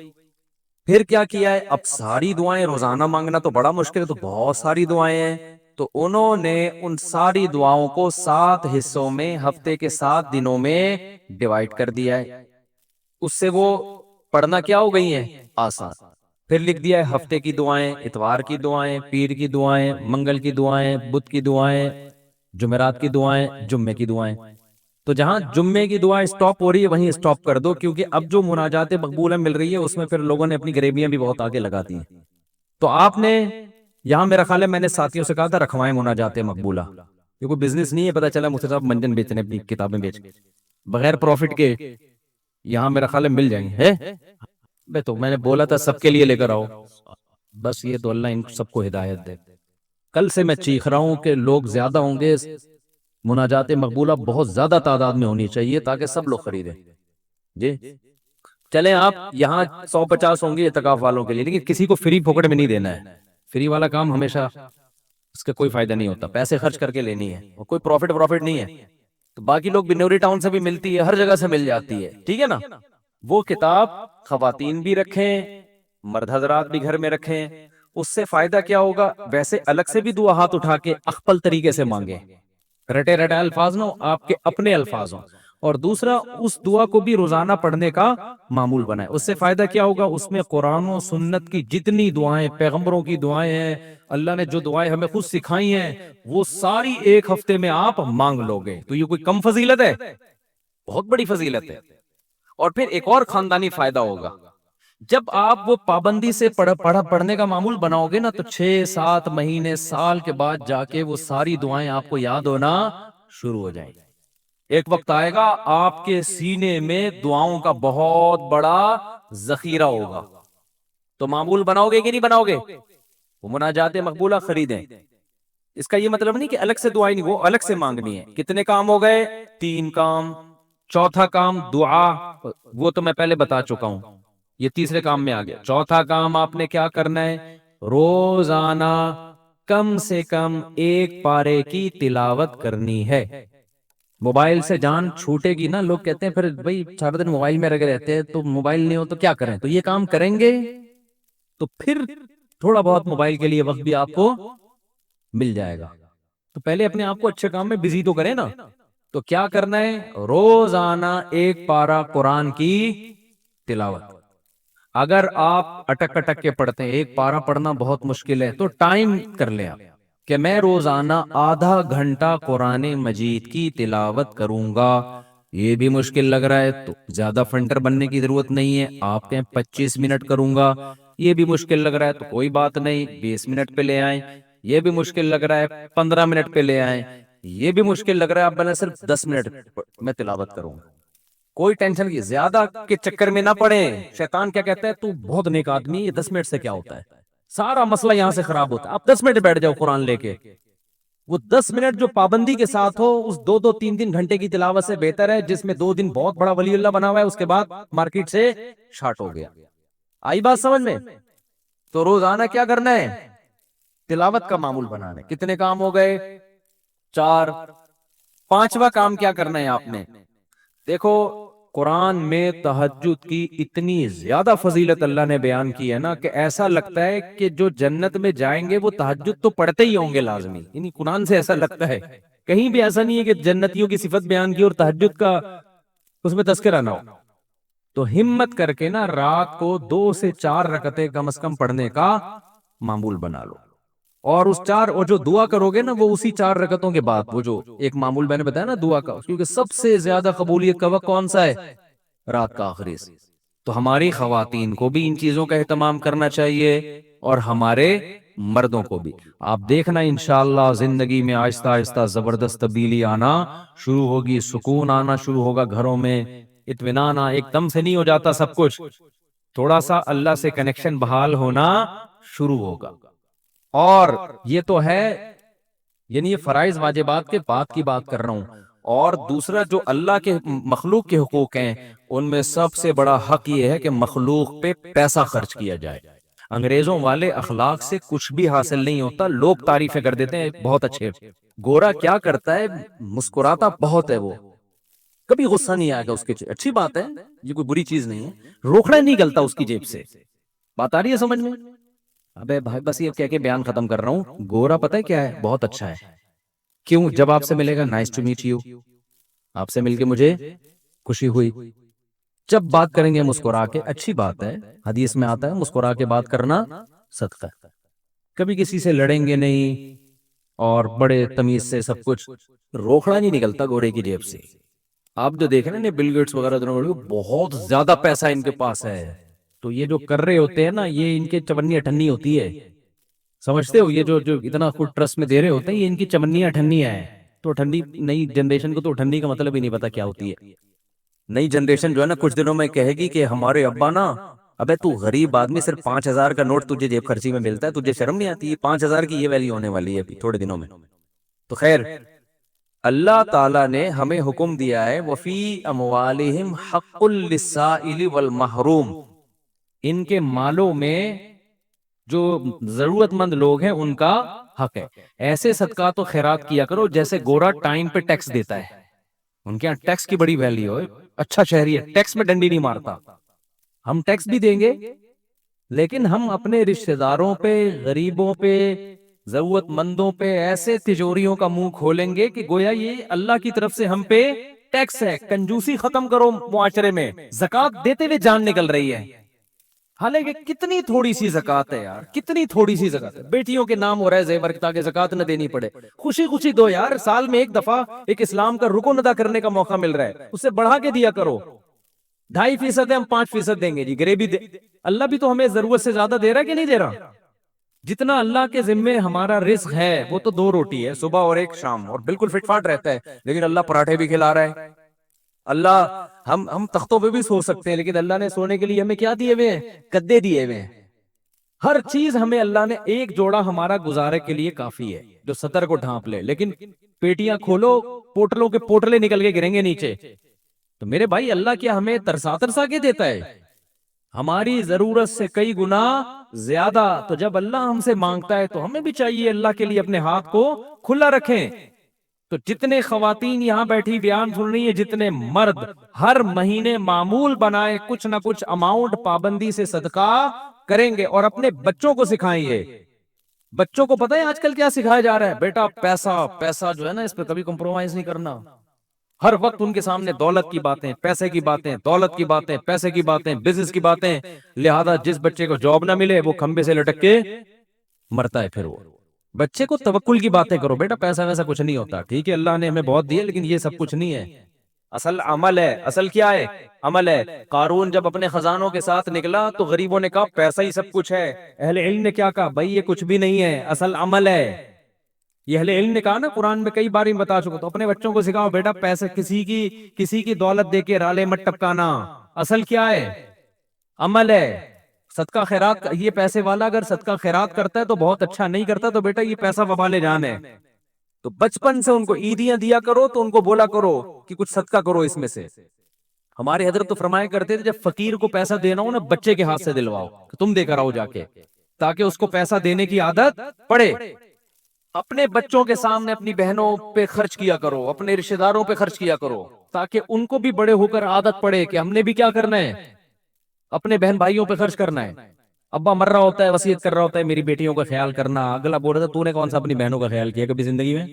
پھر کیا کیا ہے، اب ساری دعائیں روزانہ مانگنا تو بڑا مشکل ہے، تو بہت ساری دعائیں ہیں. تو انہوں نے ان ساری دعاؤں کو 7 حصوں میں ہفتے کے 7 دنوں میں ڈیوائیڈ کر دیا ہے. اس سے وہ پڑھنا کیا ہو گئی ہیں؟ آسان. پھر لکھ دیا ہے ہفتے کی دعائیں، اتوار کی دعائیں، پیر کی دعائیں، منگل کی دعائیں، بدھ کی دعائیں، جمعرات کی دعائیں، جمعے کی دعائیں. تو جہاں جمعے کی دعا اسٹاپ ہو رہی ہے وہیں اسٹاپ کر دو، کیونکہ اب جو مناجات مقبولہ مل رہی ہے اس میں پھر لوگوں نے اپنی غریبیاں بھی بہت آگے لگا دی ہیں. تو آپ نے یہاں، میرا خیال ہے میں نے ساتھیوں سے کہا تھا رکھوائیں مناجات مقبولہ. یہ کوئی بزنس نہیں ہے، پتہ چلا مفتی صاحب منجن بیچنے اپنی کتابیں بیچ بغیر پروفٹ کے. یہاں میرا خیال ہے مل جائیں گے. تو میں نے بولا تھا سب کے لیے لے کر آؤ. بس یہ تو اللہ ان سب کو ہدایت دے. کل سے میں چیخ رہا ہوں کہ لوگ زیادہ ہوں گے، مناجات مقبولہ بہت زیادہ تعداد میں ہونی چاہیے تاکہ سب لوگ خریدیں. جی چلیں آپ یہاں 150 ہوں گے اعتکاف والوں کے لیے، لیکن کسی کو فری پھوکٹ میں نہیں دینا ہے. فری والا کام ہمیشہ اس کا کوئی فائدہ نہیں ہوتا، پیسے خرچ کر کے لینی ہے اور کوئی پروفٹ نہیں ہے. تو باقی لوگ بنوری ٹاؤن سے بھی ملتی ہے، ہر جگہ سے مل جاتی ہے، ٹھیک ہے نا. وہ کتاب خواتین بھی رکھیں، مرد حضرات بھی گھر میں رکھیں. اس سے فائدہ کیا ہوگا؟ ویسے الگ سے بھی دعا ہاتھ اٹھا کے اخپل طریقے سے مانگیں، رٹے رٹے الفاظ نہ ہو، آپ کے اپنے الفاظ ہوں. اور دوسرا، اس دعا کو بھی روزانہ پڑھنے کا معمول بنائے. اس سے فائدہ کیا ہوگا؟ اس میں قرآن و سنت کی جتنی دعائیں، پیغمبروں کی دعائیں ہیں، اللہ نے جو دعائیں ہمیں خود سکھائی ہیں، وہ ساری ایک ہفتے میں آپ مانگ لو گے. تو یہ کوئی کم فضیلت ہے؟ بہت بڑی فضیلت ہے. اور پھر ایک اور خاندانی فائدہ ہوگا، جب آپ وہ پابندی سے پڑھنے کا معمول بناؤ گے نا، تو 6-7 مہینے، سال کے بعد جا کے وہ ساری دعائیں آپ کو یاد ہونا شروع ہو جائیں. ایک وقت آئے گا آپ کے سینے میں دعاؤں کا بہت بڑا ذخیرہ ہوگا. تو معمول بناؤ گے کہ نہیں بناؤ گے؟ وہ مناجات مقبولہ خریدیں. اس کا یہ مطلب نہیں کہ الگ سے دعائیں نہیں، وہ الگ سے مانگنی ہے. کتنے کام ہو گئے؟ 3 کام. چوتھا کام دعا، وہ تو میں پہلے بتا چکا ہوں، یہ تیسرے کام میں آ گیا. چوتھا کام آپ نے کیا کرنا ہے؟ روزانہ کم سے کم 1 پارے کی تلاوت کرنی ہے. موبائل سے جان چھوٹے گی نا. لوگ کہتے ہیں پھر بھائی سارا دن موبائل میں لگے رہتے ہیں، تو موبائل نہیں ہو تو کیا کریں؟ تو یہ کام کریں گے تو پھر تھوڑا بہت موبائل کے لیے وقت بھی آپ کو مل جائے گا. تو پہلے اپنے آپ کو اچھے کام میں بزی تو کریں نا. تو کیا کرنا ہے؟ روزانہ 1 پارہ قرآن کی تلاوت. اگر آپ اٹک اٹک کے پڑھتے ہیں، 1 پارہ پڑھنا بہت مشکل ہے، تو ٹائم کر لیں آپ کہ میں روزانہ آدھا گھنٹہ قرآن مجید کی تلاوت کروں گا. یہ بھی مشکل لگ رہا ہے تو زیادہ فنٹر بننے کی ضرورت نہیں ہے، آپ کہیں 25 منٹ کروں گا. یہ بھی مشکل لگ رہا ہے تو کوئی بات نہیں، 20 منٹ پہ لے آئیں. یہ بھی مشکل لگ رہا ہے 15 منٹ پہ لے آئیں. یہ بھی مشکل لگ رہا ہے آپ بنا صرف 10 منٹ میں تلاوت کروں گا. کوئی ٹینشن کی زیادہ کے چکر میں نہ پڑیں. شیطان کیا کہتا ہے؟ تو بہت نیک آدمی، یہ 10 منٹ سے کیا ہوتا ہے؟ سارا مسئلہ یہاں سے خراب ہوتا ہے. آپ 10 منٹ بیٹھ جاؤ قرآن لے کے. وہ 10 منٹ جو پابندی کے ساتھ ہو، اس 2-2 3-3 گھنٹے کی تلاوت سے بہتر ہے جس میں 2 دن بہت بڑا ولی اللہ بنا ہوا ہے، اس کے بعد مارکیٹ سے شارٹ ہو گیا. آئی بات سمجھ میں؟ تو روزانہ کیا کرنا ہے؟ تلاوت کا معمول بنانا ہے. کتنے کام ہو گئے؟ 4. 5واں کام کیا کرنا ہے آپ نے؟ دیکھو قرآن میں تہجد کی اتنی زیادہ فضیلت اللہ نے بیان کی ہے نا، کہ ایسا لگتا ہے کہ جو جنت میں جائیں گے وہ تہجد تو پڑھتے ہی ہوں گے لازمی. یعنی قرآن سے ایسا لگتا ہے، کہیں بھی ایسا نہیں ہے کہ جنتیوں کی صفت بیان کی اور تہجد کا اس میں تذکرہ نہ ہو. تو ہمت کر کے نا رات کو 2 سے 4 رکعتیں کم از کم پڑھنے کا معمول بنا لو. اور اس 4 اور جو دعا کرو گے نا، وہ اسی 4 رکعتوں کے بعد، وہ جو ایک معمول میں نے بتایا نا دعا کا، کیونکہ سب سے زیادہ قبولیت کا وقت کون سا ہے؟ رات کا آخری. تو ہماری خواتین کو بھی ان چیزوں کا اہتمام کرنا چاہیے اور ہمارے مردوں کو بھی. آپ دیکھنا انشاءاللہ زندگی میں آہستہ آہستہ زبردست تبدیلی آنا شروع ہوگی، سکون آنا شروع ہوگا گھروں میں، اطمینان. ایک دم سے نہیں ہو جاتا سب کچھ، تھوڑا سا اللہ سے کنیکشن بحال ہونا شروع ہوگا. اور یہ تو ہے، یعنی یہ فرائض واجبات کے بعد کی بات کر رہا ہوں. اور دوسرا جو اللہ کے مخلوق کے حقوق ہیں، ان میں سب سے بڑا حق یہ ہے کہ مخلوق پہ پیسہ خرچ کیا جائے. انگریزوں والے اخلاق سے کچھ بھی حاصل نہیں ہوتا. لوگ تعریفیں کر دیتے ہیں بہت اچھے. گورا کیا کرتا ہے؟ مسکراتا بہت ہے، وہ کبھی غصہ نہیں آئے گا اس کے. اچھی بات ہے، یہ کوئی بری چیز نہیں ہے. روکڑا نہیں گلتا اس کی جیب سے. بات آ رہی ہے سمجھ میں؟ ابے بھائی بس یہ کہہ کے بیان ختم کر رہا ہوں. گورا پتہ ہے کیا ہے؟ بہت اچھا ہے. کیوں؟ جب آپ سے ملے گا نائس ٹو میٹ یو، آپ سے مل کے مجھے خوشی ہوئی. جب بات کریں گے مسکرا کے، اچھی بات ہے، حدیث میں آتا ہے مسکرا کے بات کرنا صدقہ. کبھی کسی سے لڑیں گے نہیں اور بڑے تمیز سے سب کچھ. روکڑا نہیں نکلتا گورے کی جیب سے. آپ جو دیکھ رہے ہیں بل گیٹس وغیرہ بہت زیادہ پیسہ ان کے پاس ہے، تو یہ جو کر رہے ہوتے ہیں نا، یہ ان کے چونی اٹھنی ہوتی ہے. سمجھتے ہو؟ یہ جو اتنا کچھ ٹرسٹ میں دے رہے ہوتے ہیں، یہ ان کی چمنیاں اٹھنی ہے. تو ٹھنڈی نئی جنریشن کو تو ٹھنڈی کا مطلب ہی نہیں پتا کیا ہوتی ہے. نئی جنریشن جو ہے نا کچھ دنوں میں کہے گی کہ ہمارے ابا نا ابے تو غریب آدمی، صرف 5,000 کا نوٹ تجھے جیب خرچی میں ملتا ہے، تجھے شرم نہیں آتی؟ یہ 5,000 کی یہ ویلیو ہونے والی ہے ابھی تھوڑے دنوں میں. تو خیر، اللہ تعالیٰ نے ہمیں حکم دیا ہے وفی اموالہم حق للسائل والمحروم، ان کے مالوں میں جو ضرورت مند لوگ ہیں ان کا حق ہے. ایسے صدقات و خیرات کیا کرو جیسے گورا ٹائم پہ ٹیکس دیتا ہے. ان کے یہاں ٹیکس کی بڑی ویلیو ہے، اچھا شہری ہے، ٹیکس میں ڈنڈی نہیں مارتا. ہم ٹیکس بھی دیں گے لیکن ہم اپنے رشتہ داروں پہ، غریبوں پہ، ضرورت مندوں پہ ایسے تجوریوں کا منہ کھولیں گے کہ گویا یہ اللہ کی طرف سے ہم پہ ٹیکس ہے. کنجوسی ختم کرو معاشرے میں، زکوٰۃ دیتے ہوئے جان نکل رہی ہے. حالانکہ کتنی تھوڑی سی زکوٰۃ ہے یار، کتنی تھوڑی سی زکوٰۃ ہے. بیٹیوں کے نام ہو رہا ہے زیور تاکہ زکوٰۃ نہ دینی پڑے. خوشی خوشی دو یار، سال میں ایک دفعہ ایک اسلام کا رکن ادا کرنے کا موقع مل رہا ہے، اسے بڑھا کے دیا کرو. 2.5% ہے، ہم 5% دیں گے جی، غریبی دے. اللہ بھی تو ہمیں ضرورت سے زیادہ دے رہا ہے کہ نہیں دے رہا؟ جتنا اللہ کے ذمے ہمارا رزق ہے وہ تو 2 روٹی ہے، صبح اور ایک شام، اور بالکل فٹ فاٹ رہتا ہے. لیکن اللہ پراٹھے بھی کھلا رہا ہے. اللہ ہم تختوں پہ بھی سو سکتے ہیں، لیکن اللہ نے سونے کے لیے ہمیں کیا دیے ہوئے ہیں؟ گدے دیے ہوئے ہیں. ہر چیز ہمیں اللہ نے، ایک جوڑا ہمارا گزارے کے لیے کافی ہے جو سطر کو ڈھانپ لے. لیکن پیٹیاں کھولو، پوٹلوں کے پوٹلے نکل کے گریں گے نیچے. تو میرے بھائی اللہ کیا ہمیں ترسا ترسا کے دیتا ہے؟ ہماری ضرورت سے کئی گنا زیادہ. تو جب اللہ ہم سے مانگتا ہے تو ہمیں بھی چاہیے اللہ کے لیے اپنے ہاتھ کو کھلا رکھیں. تو جتنے خواتین یہاں بیٹھی بیان سن رہی ہیں، جتنے مرد، ہر مہینے معمول بنائے کچھ نہ کچھ اماؤنٹ پابندی سے صدقہ کریں گے، اور اپنے بچوں کو سکھائیں گے. بچوں کو پتہ ہے آج کل کیا سکھایا جا رہا ہے؟ بیٹا پیسہ، پیسہ جو ہے نا اس پہ کبھی کمپرومائز نہیں کرنا. ہر وقت ان کے سامنے دولت کی باتیں، پیسے کی باتیں، دولت کی باتیں، پیسے کی باتیں، بزنس کی باتیں. لہذا جس بچے کو جاب نہ ملے وہ کھمبے سے لٹک کے مرتا ہے. پھر وہ بچے کو توکل کی باتیں کرو. بیٹا پیسہ ویسا کچھ نہیں ہوتا، ٹھیک ہے اللہ نے ہمیں بہت دیے لیکن یہ سب کچھ نہیں ہے. اصل عمل ہے. اصل کیا ہے؟ عمل ہے. قارون جب اپنے خزانوں کے ساتھ نکلا تو غریبوں نے کہا پیسہ ہی سب کچھ ہے. اہل علم نے کیا کہا؟ بھائی یہ کچھ بھی نہیں ہے، اصل عمل ہے. یہ اہل علم نے کہا نا، قرآن میں کئی بار بتا چکا. تو اپنے بچوں کو سکھاؤ بیٹا پیسے، کسی کی دولت دے کے رالے مت ٹپکانا. اصل کیا ہے؟ عمل ہے. صدقہ خیرات، یہ پیسے والا اگر صدقہ خیرات کرتا ہے تو بہت اچھا، نہیں کرتا تو بیٹا یہ پیسہ وبال جان ہے. تو بچپن سے ان کو عیدیاں دیا کرو، تو ان کو بولا کرو کہ کچھ صدقہ کرو اس میں سے. ہمارے حضرت تو فرمایا کرتے تھے جب فقیر کو پیسہ دینا ہو نا، بچے کے ہاتھ سے دلواؤ کہ تم دے کر آؤ جا کے، تاکہ اس کو پیسہ دینے کی عادت پڑے. اپنے بچوں کے سامنے اپنی بہنوں پہ خرچ کیا کرو، اپنے رشتہ داروں پہ خرچ کیا کرو، تاکہ ان کو بھی بڑے ہو کر عادت پڑے کہ ہم نے بھی کیا کرنا ہے، اپنے بہن بھائیوں پہ خرچ کرنا ہے. ابا مر رہا ہوتا ہے، وصیت کر رہا ہوتا ہے میری بیٹیوں کا خیال کرنا، اگلا بول رہا تھا تو نے کون سا اپنی بہنوں کا خیال کیا کبھی زندگی میں؟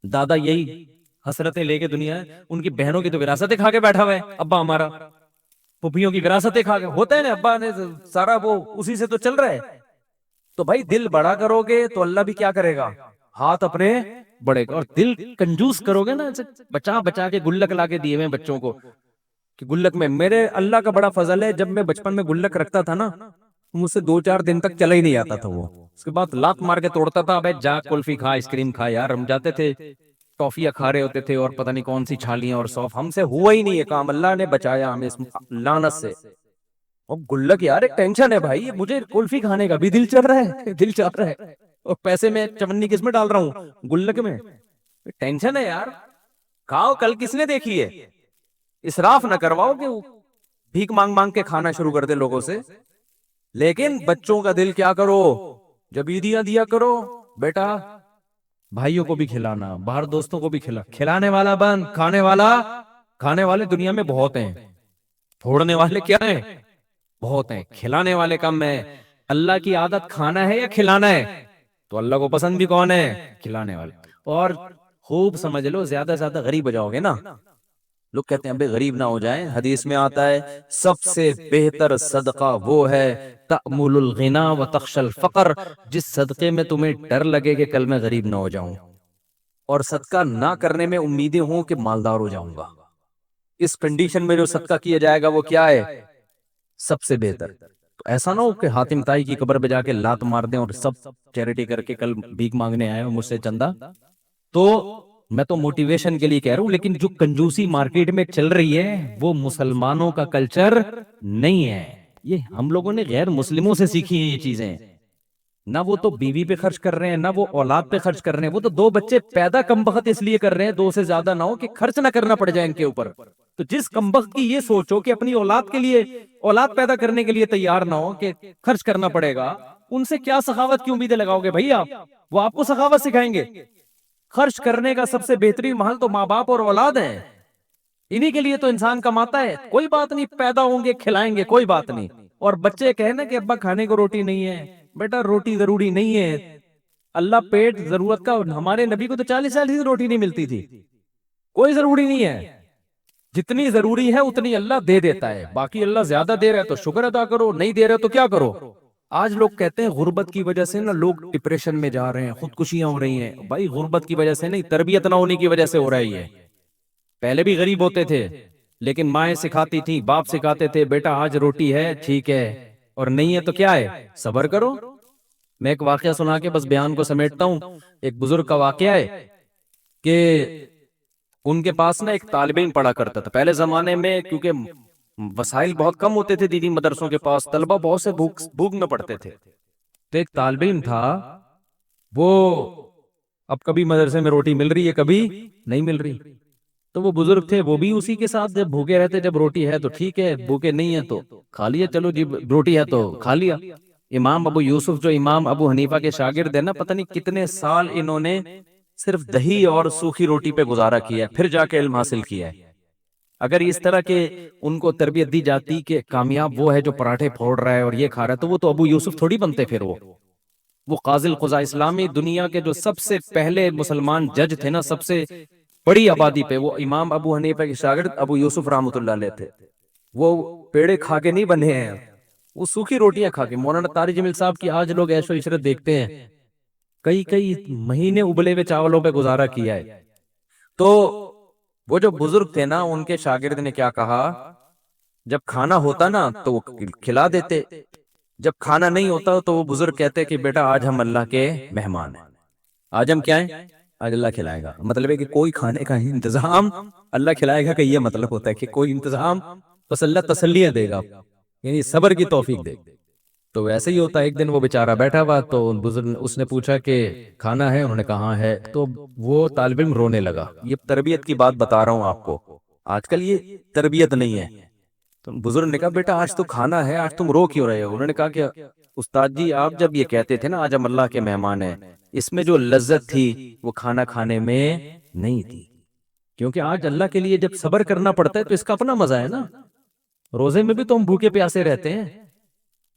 دادا یہی حسرتیں لے کے دنیا ہے، ان کی بہنوں کی تو وراثتیں کھا کے بیٹھا ہوا ہے ابا ہمارا، پھوپھیوں کی وراثتیں کھا کے. ہوتا ہے نا، ابا نے سارا وہ اسی سے تو چل رہا ہے. تو بھائی دل بڑا کرو گے تو اللہ بھی کیا کرے گا؟ ہاتھ اپنے بڑے گا. اور دل کنجوس کرو گے نا، بچا بچا کے گلک لا کے دیے ہوئے بچوں کو کہ گلک میں. میرے اللہ کا بڑا فضل ہے، جب میں بچپن میں گلک رکھتا تھا نا، مجھ سے 2-4 دن تک چلا ہی نہیں آتا تھا وہ. اس کے بعد لات مار کے توڑتا تھا. ابے جا کلفی کھا، آئس کریم کھا. یار ہم جاتے تھے ٹافیاں کھا رہے ہوتے تھے اور پتہ نہیں کون سی چھالیاں اور سوف. ہم سے ہوا ہی نہیں یہ کام، اللہ نے بچایا ہمیں اس لعنت سے. اور گلک یار ایک ٹینشن ہے بھائی، مجھے کلفی کھانے کا بھی دل چل رہا ہے، دل چاہ رہا ہے، اور پیسے میں چونی کس میں ڈال رہا ہوں؟ گلک میں. ٹینشن ہے یار. کھاؤ، کل کس نے دیکھی ہے؟ اسراف نہ کرواؤ کہ بھیک مانگ مانگ کے کھانا شروع کر دے لوگوں سے. لیکن بچوں کا دل کیا کرو، جب عیدیاں دیا کرو بیٹا بھائیوں کو بھی کھلانا، باہر دوستوں کو بھی کھلانے والا بند، کھانے والے دنیا میں بہت ہیں، پھوڑنے والے کیا ہیں؟ بہت ہیں، کھلانے والے کم ہیں. اللہ کی عادت کھانا ہے یا کھلانا ہے؟ تو اللہ کو پسند بھی کون ہے؟ کھلانے والے. اور خوب سمجھ لو، زیادہ سے زیادہ غریب ہو جاؤ گے نا. لوگ کہتے ہیں بے غریب نہ ہو جائیں، حدیث میں آتا ہے سب سے بہتر صدقہ وہ ہے تأمل الغنا وتخشى الفقر، جس صدقے میں تمہیں ڈر لگے کہ کل میں غریب نہ ہو جاؤں، اور صدقہ نہ کرنے میں امیدیں ہوں کہ مالدار ہو جاؤں گا. اس کنڈیشن میں جو صدقہ کیا جائے گا وہ کیا ہے؟ سب سے بہتر. تو ایسا نہ ہو کہ حاتم طائی کی قبر پہ جا کے لات مار دیں اور سب چیریٹی کر کے کل بھیک مانگنے آئے ہو مجھ سے چندہ. تو میں تو موٹیویشن کے لیے کہہ رہا ہوں، لیکن جو کنجوسی مارکیٹ میں چل رہی ہے وہ مسلمانوں کا کلچر نہیں ہے. یہ ہم لوگوں نے غیر مسلموں سے سیکھی ہیں یہ چیزیں. نہ وہ تو بیوی پہ خرچ کر رہے ہیں، نہ وہ اولاد پہ خرچ کر رہے ہیں. وہ تو 2 بچے پیدا کمبخت اس لیے کر رہے ہیں 2 سے زیادہ نہ ہو کہ خرچ نہ کرنا پڑ جائے ان کے اوپر. تو جس کمبخت کی یہ سوچو کہ اپنی اولاد کے لیے، اولاد پیدا کرنے کے لیے تیار نہ ہو کہ خرچ کرنا پڑے گا، ان سے کیا سخاوت کی امیدیں لگاؤ گے بھائی آپ؟ وہ آپ کو سخاوت سکھائیں گے؟ خرچ کرنے کا سب سے بہترین محل تو ماں باپ اور اولاد ہیں. انہی کے لیے تو انسان کماتا ہے. کوئی بات نہیں، پیدا ہوں گے کھلائیں گے، کوئی بات نہیں. اور بچے کہیں نا کہ ابا کھانے کو روٹی نہیں ہے، بیٹا روٹی ضروری نہیں ہے. اللہ پیٹ ضرورت کا، ہمارے نبی کو تو 40 سال سے روٹی نہیں ملتی تھی. کوئی ضروری نہیں ہے، جتنی ضروری ہے اتنی اللہ دے دیتا ہے. باقی اللہ زیادہ دے رہا ہے تو شکر ادا کرو، نہیں دے رہا تو کیا کرو. آج لوگ کہتے ہیں غربت کی وجہ سے نا لوگ ڈپریشن میں جا رہے ہیں، خودکشیاں ہو رہی ہیں. بھائی غربت کی وجہ سے نہیں، تربیت نہ ہونے کی وجہ سے ہو رہی ہے. پہلے بھی غریب ہوتے تھے لیکن مائیں سکھاتی تھیں، باپ سکھاتے تھے، بیٹا آج روٹی ہے ٹھیک ہے، اور نہیں ہے تو کیا ہے، صبر کرو. میں ایک واقعہ سنا کے بس بیان کو سمیٹتا ہوں. ایک بزرگ کا واقعہ ہے کہ ان کے پاس نا ایک طالب علم پڑھا کرتا تھا. پہلے زمانے میں کیونکہ وسائل بہت کم ہوتے تھے دینی مدرسوں کے پاس، طلبہ بہت سے بھوک میں پڑتے تھے. تو ایک طالب علم تھا، وہ اب کبھی مدرسے میں روٹی مل رہی ہے، کبھی نہیں مل رہی. تو وہ بزرگ تھے، وہ بھی اسی کے ساتھ جب بھوکے رہتے، جب روٹی ہے تو ٹھیک ہے، بھوکے نہیں ہے تو کھا لیا، چلو جی روٹی ہے تو کھا لیا. امام ابو یوسف جو امام ابو حنیفہ کے شاگرد ہیں نا، پتہ نہیں کتنے سال انہوں نے صرف دہی اور سوکھی روٹی پہ گزارا کیا ہے، پھر جا کے علم حاصل کیا ہے. اگر اس طرح کے ان کو تربیت دی جاتی کہ کامیاب وہ ہے جو پراٹھے پھوڑ رہا ہے اور یہ کھا رہا ہے، تو وہ تو ابو یوسف تھوڑی بنتے. پھر وہ قاضی القضاء، اسلامی دنیا کے جو سب سے پہلے مسلمان جج تھے نا، سب سے بڑی آبادی پہ، وہ امام ابو حنیفہ کے شاگرد ابو یوسف رحمۃ اللہ علیہ تھے. وہ پیڑے کھا کے نہیں بنے ہیں، وہ سوکھی روٹیاں کھا کے. مولانا طارق جمیل صاحب کی آج لوگ عیش و عشرت دیکھتے ہیں، کئی مہینے ابلے ہوئے چاولوں پہ گزارا کیا ہے. تو وہ جو بزرگ تھے نا، ان کے شاگرد نے کیا کہا، جب کھانا ہوتا نا تو وہ کھلا دیتے، جب کھانا نہیں ہوتا تو وہ بزرگ کہتے کہ بیٹا آج ہم اللہ کے مہمان ہیں، آج ہم کیا ہیں، آج اللہ کھلائے گا. مطلب ہے کہ کوئی کھانے کا انتظام اللہ کھلائے گا، کہ یہ مطلب ہوتا ہے کہ کوئی انتظام، بس اللہ تسلیاں دے گا، یعنی صبر کی توفیق دے. تو ویسے ہی ہوتا ہے. ایک دن وہ بیچارہ بیٹھا ہوا تو بزرگ اس نے پوچھا کہ کھانا ہے، انہوں نے کہا ہاں ہے. تو وہ طالب علم رونے لگا. یہ تربیت کی بات بتا رہا ہوں آپ کو، آج کل یہ تربیت نہیں ہے. تو بزرگ نے کہا بیٹا آج تو کھانا ہے، آج تم رو کیوں رہے ہو؟ انہوں نے کہا کہ استاد جی آپ جب یہ کہتے تھے نا آج ہم اللہ کے مہمان ہیں، اس میں جو لذت تھی وہ کھانا کھانے میں نہیں تھی. کیونکہ آج اللہ کے لیے جب صبر کرنا پڑتا ہے تو اس کا اپنا مزہ ہے نا. روزے میں بھی تو ہم بھوکے پیاسے رہتے ہیں،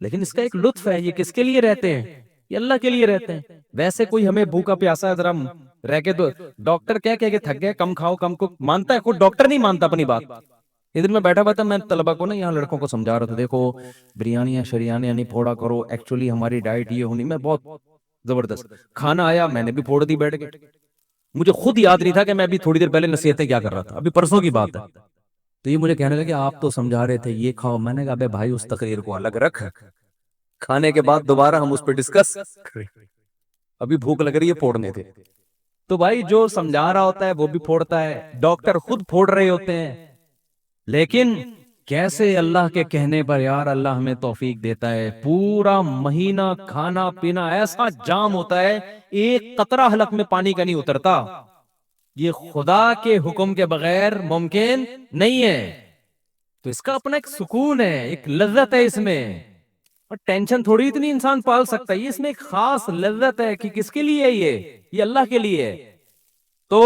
لیکن اس کا ایک لطف ہے. یہ کس کے لیے رہتے ہیں؟ یہ اللہ کے لیے رہتے ہیں. ویسے کوئی ہمیں بھوکا پیاسا ذرا رہ کے تو ڈاکٹر کہہ کہ تھک گئے، کم کھاؤ کم کو مانتا ہے، خود ڈاکٹر نہیں مانتا اپنی بات. ادھر میں بیٹھا ہوا تھا، میں طلبہ کو نا یہاں لڑکوں کو سمجھا رہا تھا، دیکھو بریانی شریانی نہیں پھوڑا کرو، ایکچولی ہماری ڈائٹ یہ ہونی. میں بہت زبردست کھانا آیا، میں نے بھی پھوڑ دی بیٹھ کے. مجھے خود یاد نہیں تھا کہ میں ابھی تھوڑی دیر پہلے نصیحتیں کیا کر رہا تھا، ابھی پرسوں کی بات ہے. تو یہ مجھے کہنے لگے آپ تو سمجھا رہے تھے یہ کھاؤ. میں نے کہا بے بھائی اس تقریر کو الگ رکھ، کھانے کے بعد دوبارہ ہم اس پہ ڈسکس کریں، ابھی بھوک لگ رہی ہے پھوڑنے تھے. تو بھائی جو سمجھا رہا ہوتا ہے وہ بھی پھوڑتا ہے، ڈاکٹر خود پھوڑ رہے ہوتے ہیں. لیکن کیسے اللہ کے کہنے پر یار اللہ ہمیں توفیق دیتا ہے، پورا مہینہ کھانا پینا ایسا جام ہوتا ہے، ایک قطرہ حلق میں پانی کا نہیں اترتا. یہ خدا کے حکم کے بغیر ممکن نہیں ہے. تو اس کا اپنا ایک سکون ہے، ایک لذت ہے اس میں، اور ٹینشن تھوڑی اتنی انسان پال سکتا ہے. اس میں ایک خاص لذت ہے کہ کس کے لیے ہے، یہ اللہ کے لیے ہے. تو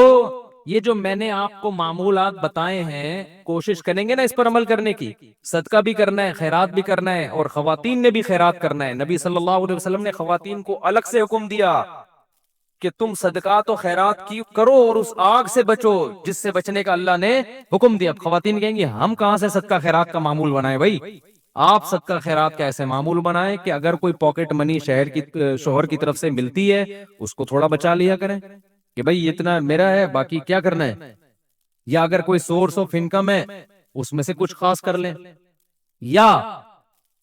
یہ جو میں نے آپ کو معمولات بتائے ہیں، کوشش کریں گے نا اس پر عمل کرنے کی. صدقہ بھی کرنا ہے، خیرات بھی کرنا ہے، اور خواتین نے بھی خیرات کرنا ہے. نبی صلی اللہ علیہ وسلم نے خواتین کو الگ سے حکم دیا کہ تم صدقات و خیرات کی کرو اور اس آگ سے بچو جس سے بچنے کا اللہ نے حکم دیا. اب خواتین کہیں گی ہم کہاں سے صدقہ خیرات کا معمول بنائیں؟ بھائی آپ صدقہ خیرات کا ایسے معمول بنائیں کہ اگر کوئی پاکٹ منی شوہر کی طرف سے ملتی ہے اس کو تھوڑا بچا لیا کریں کہ بھائی اتنا میرا ہے، باقی کیا کرنا ہے. یا اگر کوئی سورس آف انکم ہے اس میں سے کچھ خاص کر لیں. یا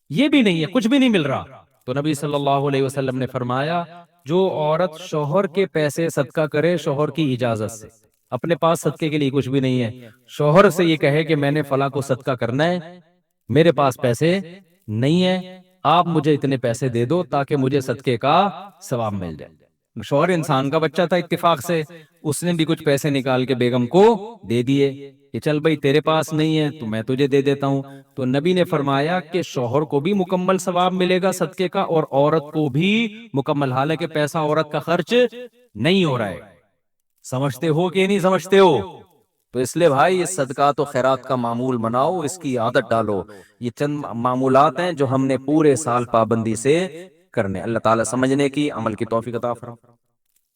یہ بھی نہیں ہے، کچھ بھی نہیں مل رہا، تو نبی صلی اللہ علیہ وسلم نے فرمایا جو عورت شوہر کے پیسے صدقہ کرے شوہر کی اجازت سے، اپنے پاس صدقے کے لیے کچھ بھی نہیں ہے، شوہر سے یہ کہے کہ میں نے فلاں کو صدقہ کرنا ہے، میرے پاس پیسے نہیں ہے آپ مجھے اتنے پیسے دے دو تاکہ مجھے صدقے کا ثواب مل جائے. شوہر انسان کا بچہ تھا اتفاق سے, اس نے بھی کچھ پیسے نکال کے بیگم کو دے دیے کہ چل بھائی تیرے پاس نہیں ہے تو میں تجھے دے دیتا ہوں. تو نبی نے فرمایا کہ شوہر کو بھی مکمل ثواب ملے گا صدقے کا اور عورت کو بھی مکمل, حالانکہ پیسہ عورت کا خرچ نہیں ہو رہا ہے. سمجھتے ہو کہ نہیں سمجھتے ہو؟ تو اس لیے بھائی اس صدقات و خیرات کا معمول بناؤ, اس کی عادت ڈالو. یہ چند معمولات ہیں جو ہم نے پورے سال پابندی سے کرنے. اللہ تعالیٰ سمجھنے کی, عمل کی توفیق عطا فرمائے.